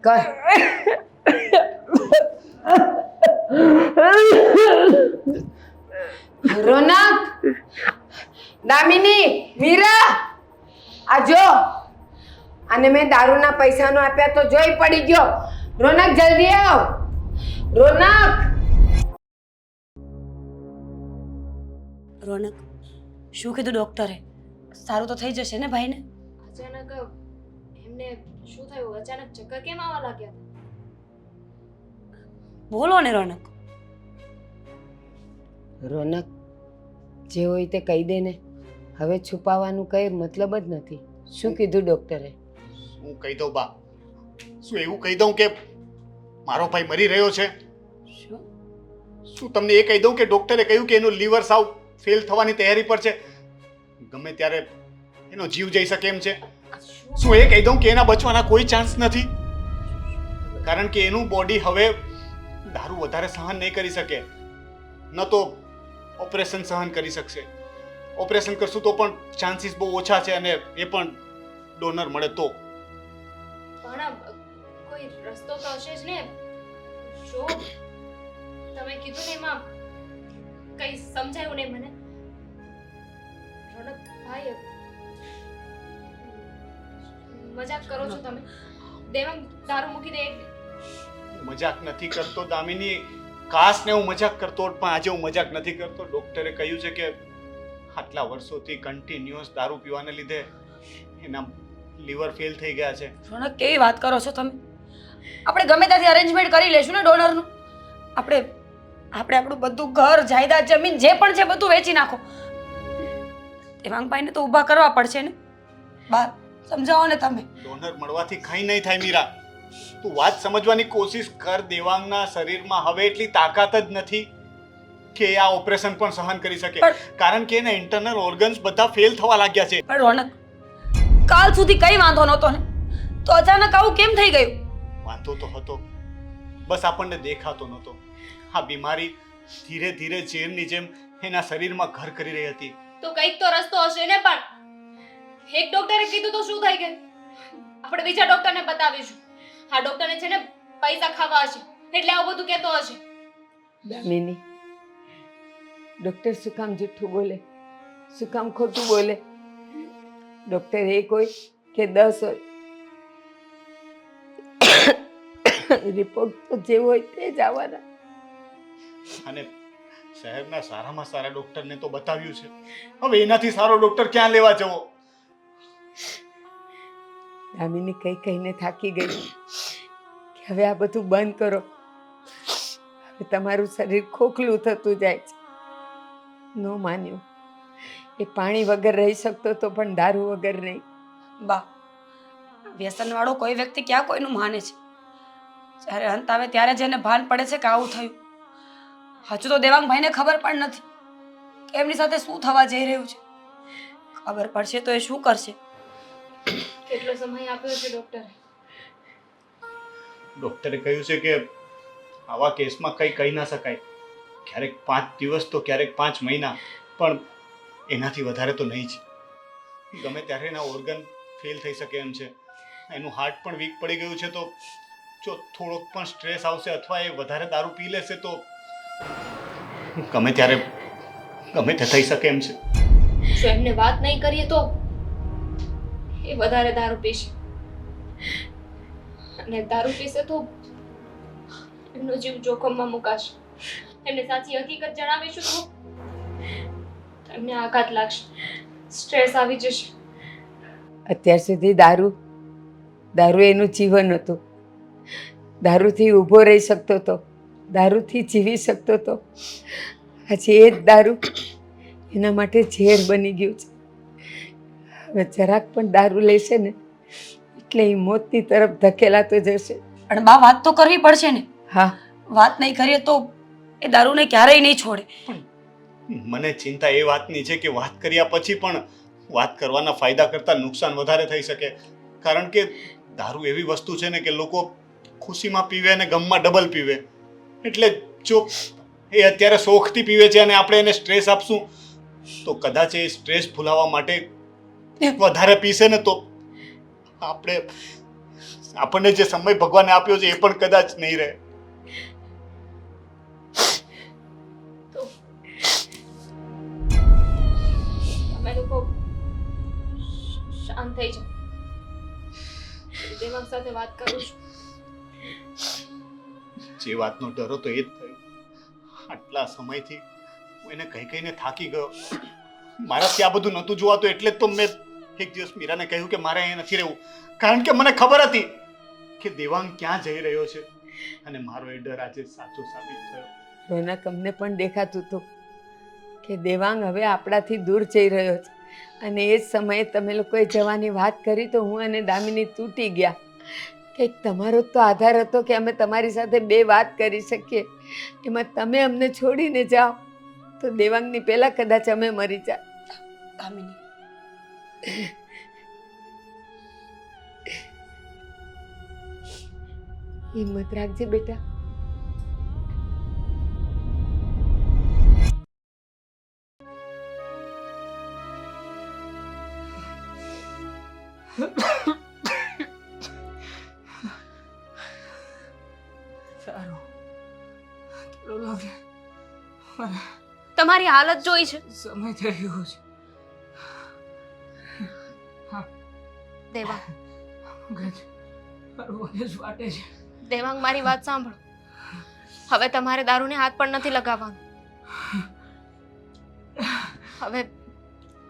કર. રોનક, દામિની, મીરા, આ જો અને મેં દારૂના પૈસાનો આપ્યા તો જોઈ પડી ગયો. રોનક જલ્દી આવ. રોનક. રોનક, શું કીધું ડોક્ટરે? સારું તો થઈ જશે ને ભાઈને? અચાનક એમને શું થયું? અચાનક ચક્કર કેમ આવવા લાગ્યા? બોલો ને રોનક. રોનક, જે હોય તે કહી દે ને. હવે છુપાવવાનું કઈ મતલબ જ નથી. શું કીધું ડોક્ટરે? હું કહી દઉં બા? શું એવું કહી દઉં કે મારો ભાઈ મરી રહ્યો છે? શું તમને એ કહી દઉં કે ડોક્ટરે કહ્યું કે એનું લીવર સાવ ફેલ થવાની તૈયારી પર છે, ગમે ત્યારે એનો જીવ જઈ શકે એમ છે? શું એ કહી દઉં કે એના બચવાના કોઈ ચાન્સ નથી? કારણ કે એનું બોડી હવે દારૂ વધારે સહન નહીં કરી શકે, ન તો ઓપરેશન સહન કરી શકશે. ઓપરેશન કરશું તો પણ ચાન્સીસ બહુ ઓછા છે, અને એ પણ ડોનર મળે તો. પણ કોઈ રસ્તો તો હશે જ ને. જો તમે કીધું ને એમાં કઈ સમજાયું નહીં મને. રોનક ભાઈ, મજાક કરો છો તમે? દેવાંગ દારૂ મૂકી દે. મજાક નથી કરતો દામિની. કાશ ને હું મજાક કરતો હોત, પણ આજે હું મજાક નથી કરતો. ડોક્ટરે કહ્યું છે કે આટલા વર્ષોથી કન્ટિન્યુઅસ દારૂ પીવાને લીધે એના લીવર ફેલ થઈ ગયા છે. રોનક, કેવી વાત કરો છો તમે? આપણે ગમે ત્યાંથી અરેન્જમેન્ટ કરી લેશું ને ડોનરનું. આપણે આપણું બધું ઘર, જાયદાદ, જમીન જે પણ છે બધું વેચી નાખો. દેવાંગભાઈને તો ઊભા કરવા પડશે ને. બા, સમજાવો ને તમે. ડોનર મળવાથી કંઈ નહીં થાય મીરા. તું વાત સમજવાની કોશિશ કર. દેવાંગના શરીરમાં હવે એટલી તાકાત જ નથી કે આ ઓપરેશન પણ સહન કરી શકે, કારણ કે એના ઇન્ટરનલ ઓર્ગન્સ બધા ફેલ થવા લાગ્યા છે. પણ રોનક, કાલ સુધી કઈ વાંધો નહોતો ને, તો અચાનક આવું કેમ થઈ ગયું? વાંધો તો હતો, બસ આપણને દેખાતો નહોતો. આ બીમારી ધીરે ધીરે ઝેરની જેમ એના શરીરમાં ઘર કરી રહી હતી. તો કઈક તો રસ્તો હશે ને. પણ એક ડોક્ટરે કીધું તો શું થઈ ગયું? આપણે બીજા ડોક્ટરને બતાવીશું. આ ડોક્ટરને છે ને પૈસા ખાવા હશે એટલે આવું બધું કહેતો હશે. દામિની, ડોક્ટર શું કામ જૂઠું બોલે? શું કામ ખોટું બોલે? ડોક્ટર એક હોય કે 10 હોય, રિપોર્ટ તો જે હોય તે જ આવવાના. અને શહેરના સારામાં સારા ડોક્ટરને તો બતાવ્યું છે, હવે એનાથી સારો ડોક્ટર ક્યાં લેવા જવો? દામિની કઈ કહીને થાકી ગઈ કે હવે આ બધું બંધ કરો. હવે તમારું શરીર ખોખલું થતું જાય છે. નો માન્યું. એ પાણી વગર રહી શકતો તો પણ દારૂ વગર નહીં. બા, વ્યસનવાળો કોઈ વ્યક્તિ ક્યાં કોઈનું માને છે? જ્યારે અંત આવે ત્યારે જ એને ભાન પડે છે કે આવું થયું. હજુ તો દેવાંગભાઈને ખબર પણ નથી કે એમની સાથે શું થવા જઈ રહ્યું છે. ખબર પડશે તો એ શું કરશે? કેટલો સમય આપ્યો છે ડોક્ટરે? ડોક્ટરે કહ્યું છે કે આવા કેસમાં કંઈ કહી ના શકાય. ક્યારેક 5 દિવસ તો ક્યારેક 5 મહિના, પણ એનાથી વધારે તો નહીં જ. ગમે ત્યારે એના ઓર્ગન ફેલ થઈ શકે એમ છે. એનું હાર્ટ પણ વીક પડી ગયું છે, તો જો થોડોક પણ સ્ટ્રેસ આવશે અથવા એ વધારે દારૂ પી લેશે તો ગમે ત્યારે ગમે તે થઈ શકે એમ છે. જો એમને વાત નહીં કરીએ તો એ વધારે દારૂ પીશે, અને દારૂ પીશે તો એમનો જીવ જોખમમાં મુકાશે. એમને સાચી હકીકત જણાવીશું તો એમને આઘાત લાગશે, સ્ટ્રેસ આવી જશે. અત્યાર સુધી દારૂ એનું જીવન હતું. દારૂથી ઊભો રહી શકતો હતો, દારૂથી જીવી શકતો હતો. આજે એ જ દારૂ એના માટે ઝેર બની ગયું છે. હવે જરાક પણ દારૂ લેશે ને એટલે એ મોતની તરફ ધકેલાતો જશે. પણ બા વાત તો કરવી પડશે ને. હા, વાત નહીં કરીએ તો એ દારૂને ક્યારેય નહીં છોડે. મને ચિંતા એ વાતની છે કે વાત કર્યા પછી પણ વાત કરવાના ફાયદા કરતાં નુકસાન વધારે થઈ શકે. કારણ કે દારૂ એવી વસ્તુ છે ને કે લોકો ખુશીમાં પીવે અને ગમમાં ડબલ પીવે. એટલે જો એ અત્યારે શોખથી પીવે છે અને આપણે એને સ્ટ્રેસ આપશું તો કદાચ એ સ્ટ્રેસ ભૂલાવવા માટે વધારે પીશે ને તો આપણને જે સમય ભગવાને આપ્યો છે એ પણ કદાચ નહીં રહે. તમે લોકો શાંત થઈ જાઓ. દેવાંગ સાથે વાત કરું છું. જે વાતનો ડર હતો એ જ થયો. આટલા સમયથી હું એને કહીને થાકી ગયો. મારાથી આ બધું નહોતું જોવાતું એટલે જ તો મેં એક દિવસ મીરાને કહ્યું કે મારે અહીંયા નથી રહેવું. કારણ કે મને ખબર હતી કે દેવાંગ ક્યાં જઈ રહ્યો છે અને મારો એ ડર આજે સાચો સાબિત થયો. રોનક, અમને પણ દેખાતું હતું કે દેવાંગ હવે આપણાથી દૂર જઈ રહ્યો છે અને એ જ સમયે તમે લોકોએ જવાની વાત કરી તો હું અને દામિની તૂટી ગયા. કંઈક તમારો તો આધાર હતો કે અમે તમારી સાથે બે વાત કરી શકીએ. એમાં તમે અમને છોડીને જાઓ તો દેવાંગની પહેલાં કદાચ અમે મરી જાય. દામિની, હિંમત રાખજે બેટા. સારું. થોડો લાગે. તમારી હાલત જોઈ છે. સમય થઈ ગયો છે. દેવાંગ, મગજ મારું મગજ વાટે છે. દેવાંગ, મારી વાત સાંભળો. હવે તમારે દારૂને હાથ પણ નથી લગાવવાનો. હવે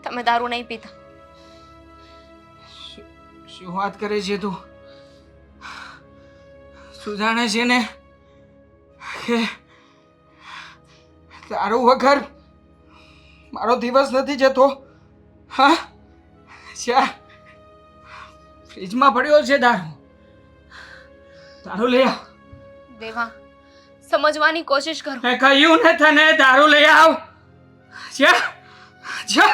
તમે દારૂ નહીં પીતા. શું વાત કરે છે તું? શું જાણે છે ને કે દારૂ વગર મારો દિવસ નથી જતો? હા, ફ્રીજમાં પડ્યો છે દારૂ. દારૂ લઈ આવ. દેવાંગ, સમજવાની કોશિશ કરો. મેં કહ્યું ને તને, દારૂ લઈ આવ. જા જા.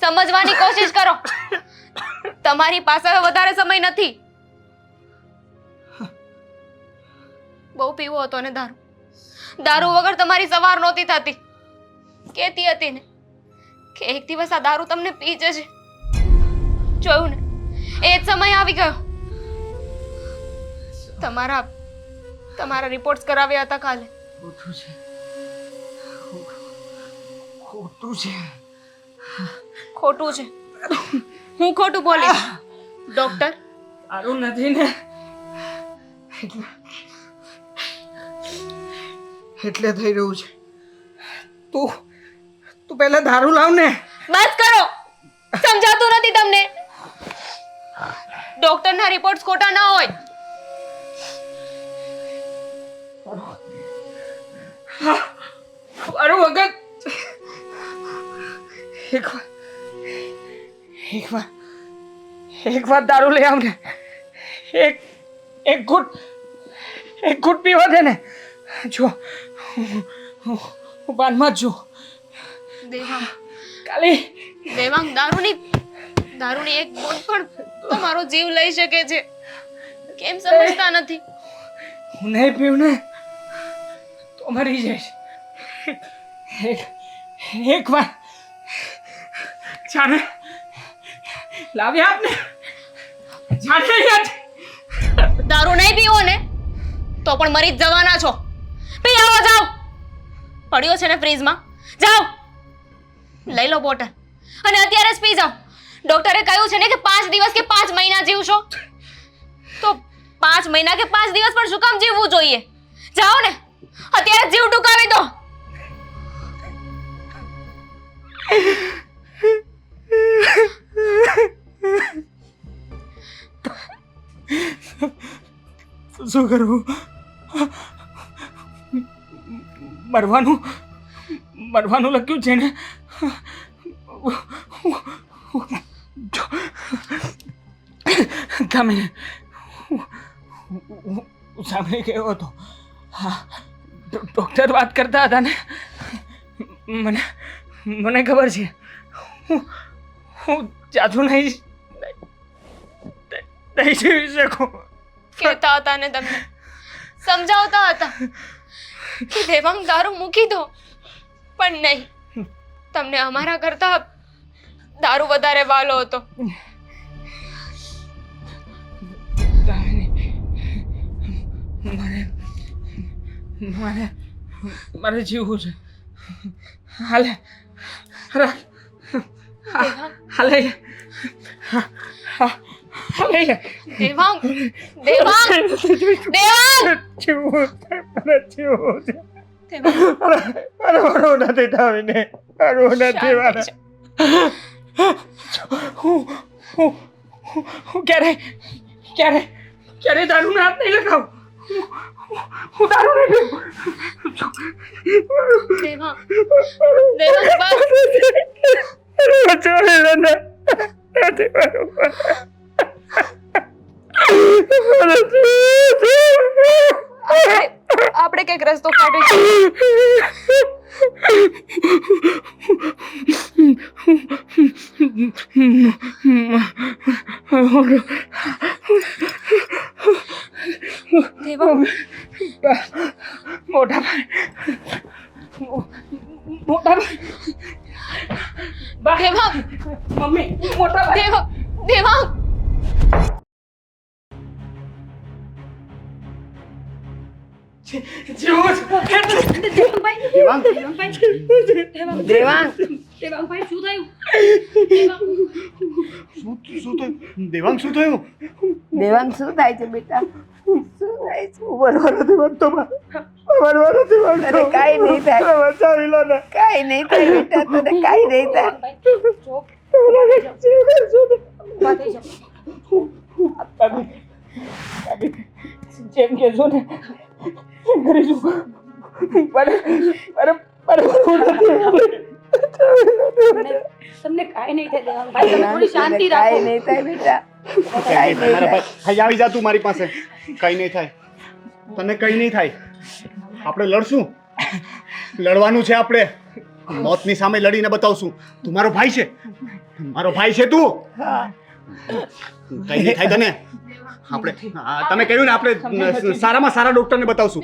સમજવાની કોશિશ કરો. તમારી પાસે હવે વધારે સમય નથી. બહુ પીવો હતો ને દારૂ. દારૂ વગર તમારી સવાર નહોતી થતી. કહેતી હતી ને કે એક દિવસ આ દારૂ તમને પી જશે. જોયું ને, એ જ સમય આવી ગયો. તમારા રિપોર્ટ્સ કરાવ્યા હતા કાલે. ખોટું છે. ખોટું છે. ખોટું છે. હું ખોટું બોલીશ ડોક્ટર? સારું નથી ને એટલે થઈ રહ્યું છે. તું પહેલા દારૂ લાવ ને. બસ કરો. સમજાતું નથી તમને? ડોક્ટરના રિપોર્ટ્સ ખોટા ના હોય. મારું વગર એક વાર દારૂ લઈ આવ ને. એક ઘૂંટ પીવા દે ને. જો હું બાનમાં જ છું. દેવાંગ, કાલી દેવાંગ, દારૂની એક બૂંદ પણ તમારો જીવ લઈ શકે છે. કેમ સમજતા નથી? હું નહીં પીવું ને તો મરી જઈશ. એક વાર જાને લાવી આપને. જાને યાદ. દારૂ નહીં પીવો ને તો પણ મરી જ જવાના છો. પી આવો, જાઓ. પડ્યો છે ને ફ્રીજમાં, જાઓ લઈ લો બોટલ અને અત્યારે જ પી જાઓ. ડોક્ટરે કહ્યું છે ને કે 5 દિવસ કે 5 મહિના જીવશો. તો 5 મહિના કે 5 દિવસ પણ શું કામ જીવવું જોઈએ? જાઓ ને, અત્યારે જીવ ટૂંકાવી દો. શું કરવું? મરવાનું લખ્યું છે ને. કામિની, હું સાંભળી ગયો હતો. હા, ડૉક્ટર વાત કરતા હતા ને. મને ખબર છે. હું જાજુ નહીં જીવી શકું. કહેતા હતા ને તમને, સમજાવતા હતા કે દેવાંગ દારૂ મૂકી દો, પણ નહીં, તમને અમારા કરતા દારૂ વધારે વાલો હતો. મારે જીવવું છે. હાલે હાલે દેવાંગ, દેવાંગ, દેવાંગ! હું ક્યારે દારૂનો હાથ નહીં લગાવું. હું દારૂ નહીં પીવું. દેવાંગ, દેવાંગ, આપણે કંઈક રસ્તો કાઢીશું. દેવાંગ, મોટા ભાઈ, દેવાંગ, મમ્મી, મોટા ભાઈ, દેવાંગ! દેવાંગ, દેવાંગ શું થયું? દેવાંગ શું થાય છે બેટા? શું થાય છે? તને કાંઈ નહીં થાય, કાંઈ નહીં થાય બેટા, તને કાંઈ નહીં થાય. જેમ કે છો ને એમ કરીશું. તમને કાંઈ નહીં થાય દેવાંગભાઈ, તમે થોડી શાંતિ રાખો. કાંઈ નહીં થાય બેટા, કાંઈ નહીં થાય. અહીં આવી જા તું મારી પાસે. કઈ નહીં થાય, તને કઈ નહીં થાય. આપણે લડશું, લડવાનું છે આપણે. મોતની સામે લડીને બતાવશું. તું મારો ભાઈ છે, મારો ભાઈ છે તું. કઈ નહીં થાય તને. આપણે તમે કહ્યું ને, આપણે સારામાં સારા ડોક્ટરને બતાવશું.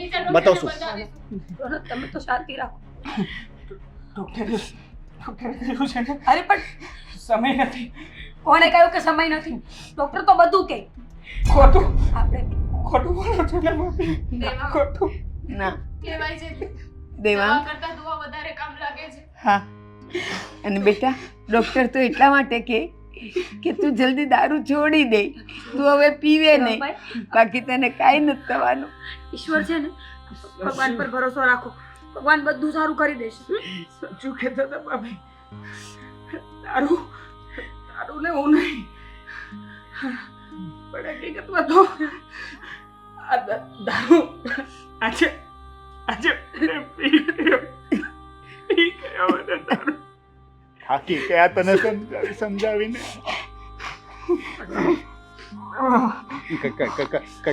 તમે તો શાંતિ રાખો. ડૉક્ટરે કહ્યું છે ને, અરે પણ સમય નથી. કોણે કહ્યું કે સમય નથી? ડોક્ટર તો બધું કહે. ખોટું આપણે બોલો છો ને મમ્મી. ખોટું. ના કહેવાય છે દેવાંગ, દવા કરતાં દુઆ વધારે કામ લાગે છે. હા, અને બેટા ડૉક્ટર તો એટલા માટે કે તું જલ્દી દારૂ છોડી દે, તું હવે પીવે નહીં, બાકી તને કાંઈ નથી થવાનું. ઈશ્વર છે ને, ભગવાન પર ભરોસો રાખો. ભગવાન બધું સારું કરી દેશે. સાચું કહેતા હતા ભાભી. દારૂ ને હું નહીં, પણ હકીકતમાં તો આ દારૂ આજે પી ગયો મને દારૂ. થાકી ગયા તને સમજાવીને.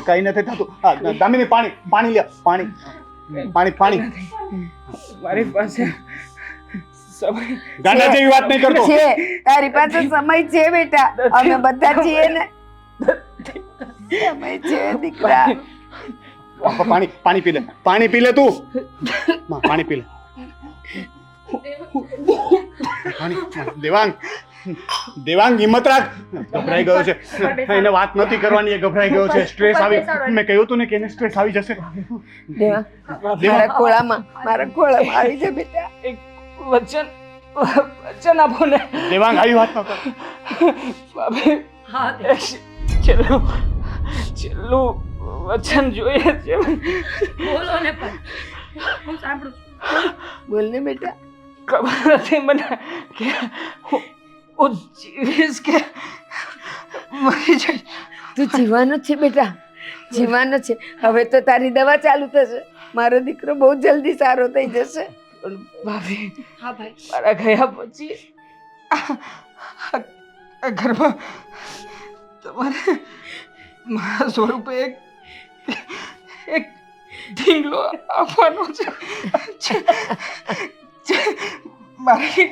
કઈ નથી થતું. દામિની પાણી લે. પાણી. મારી પાસે સમય ગાંડા જેવી વાત નહીં કરતો. છે, તારી પાસે સમય છે બેટા, અમે બધા છીએ ને. સમય છે દીકરા. પાણી પી લે. પાણી પી લે તું. પાણી પી લે. દેવાંગ હિંમત રાખ. ગભરાઈ ગયો છે, એને વાત નથી કરવાની. એ ગભરાઈ ગયો છે, સ્ટ્રેસ આવી. મેં કહ્યું તું ને કે એને સ્ટ્રેસ આવી જશે. દેવાંગ, મારા ખોળામાં આવી જા બેટા. એક વચન આપો ને. દેવાંગ આવી વાત ન કર. ભાભી, હા છેલ્લું વચન જોઈએ છે. બોલો ને પણ હું સાંભળું છું. બોલ ને બેટા. ખબર નથી મને કે હું જીવીશ કે મરી જઈશ. તું જીવાનો છે બેટા, જીવાનો છે. હવે તો તારી દવા ચાલુ થશે. મારો દીકરો બહુ જલ્દી સારો થઈ જશે. પણ ભાભી હા ભાઈ મારા ગયા પછી આ ઘરમાં તમારે મારા સ્વરૂપે એક ઢીંગલો આપવાનો છે મારી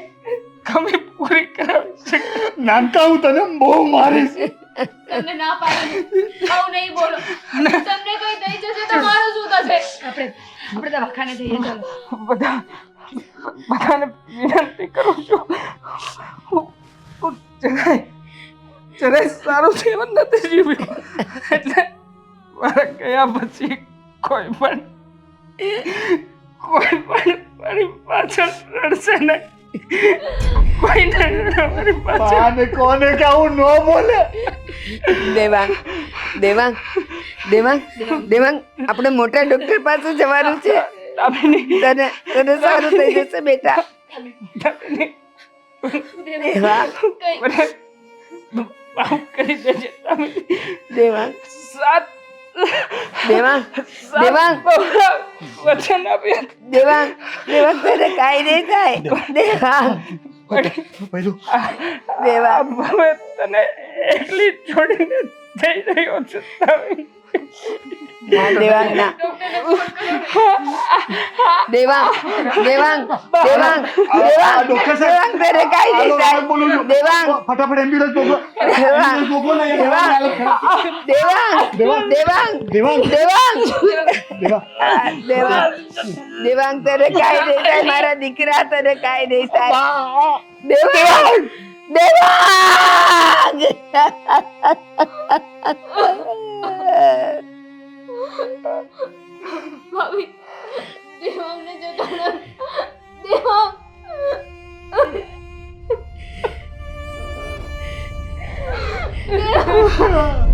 કમી પૂરી કરાવી શકે. નાનકા હું તને બહુ મારીશ. તમે ના પાડો આવું નહીં બોલો તમને કઈ થઈ જશે તો મારું શું થશે આપણે દવાખાને જઈએ ચાલો. બધાને વિનંતી કરું છું હું જરાય સારું જીવન નથી જીવ્યું એટલે મારા ગયા પછી કોઈ પણ મારી પાછળ રડશે નહીં. કોઈને મારી પાછળ અને કોને કે આવું ન બોલે. દેવાંગ દેવાંગ દેવાંગ દેવાંગ આપણે મોટા ડોક્ટર પાસે જવાનું છે. તને તને સારું થઈ જશે બેટા. દેવાંગ માફ કરી દેજે તમે. દેવાંગ સાત દેવાંગ દેવાંગ વચન આપ્યા. દેવાંગ દેવાંગ તને કાંઈ નહીં થાય. દેવાંગ દેવાંગ હવે તને એકલી છોડીને જઈ રહ્યો છું તમે. દેવાંગ ના દેવાંગ દેવાંગ દેવાંગ દેવાંગ દેવાંગ તને કાંઈ નહીં થાય. દેવાંગ ફટાફટ એમ્બ્યુલન્સ મોકલો. દેવાંગ મોકલો ને દેવાંગ દેવાંગ દેવાંગ દેવાંગ દેવાંગ દેવાંગ તને કાંઈ નહીં થાય. મારા દીકરા તને કાંઈ નહીં થાય. દેવાંગ દેવાંગ ભાભી દેવાંગને જતો ના દેવાંગ દેવાંગ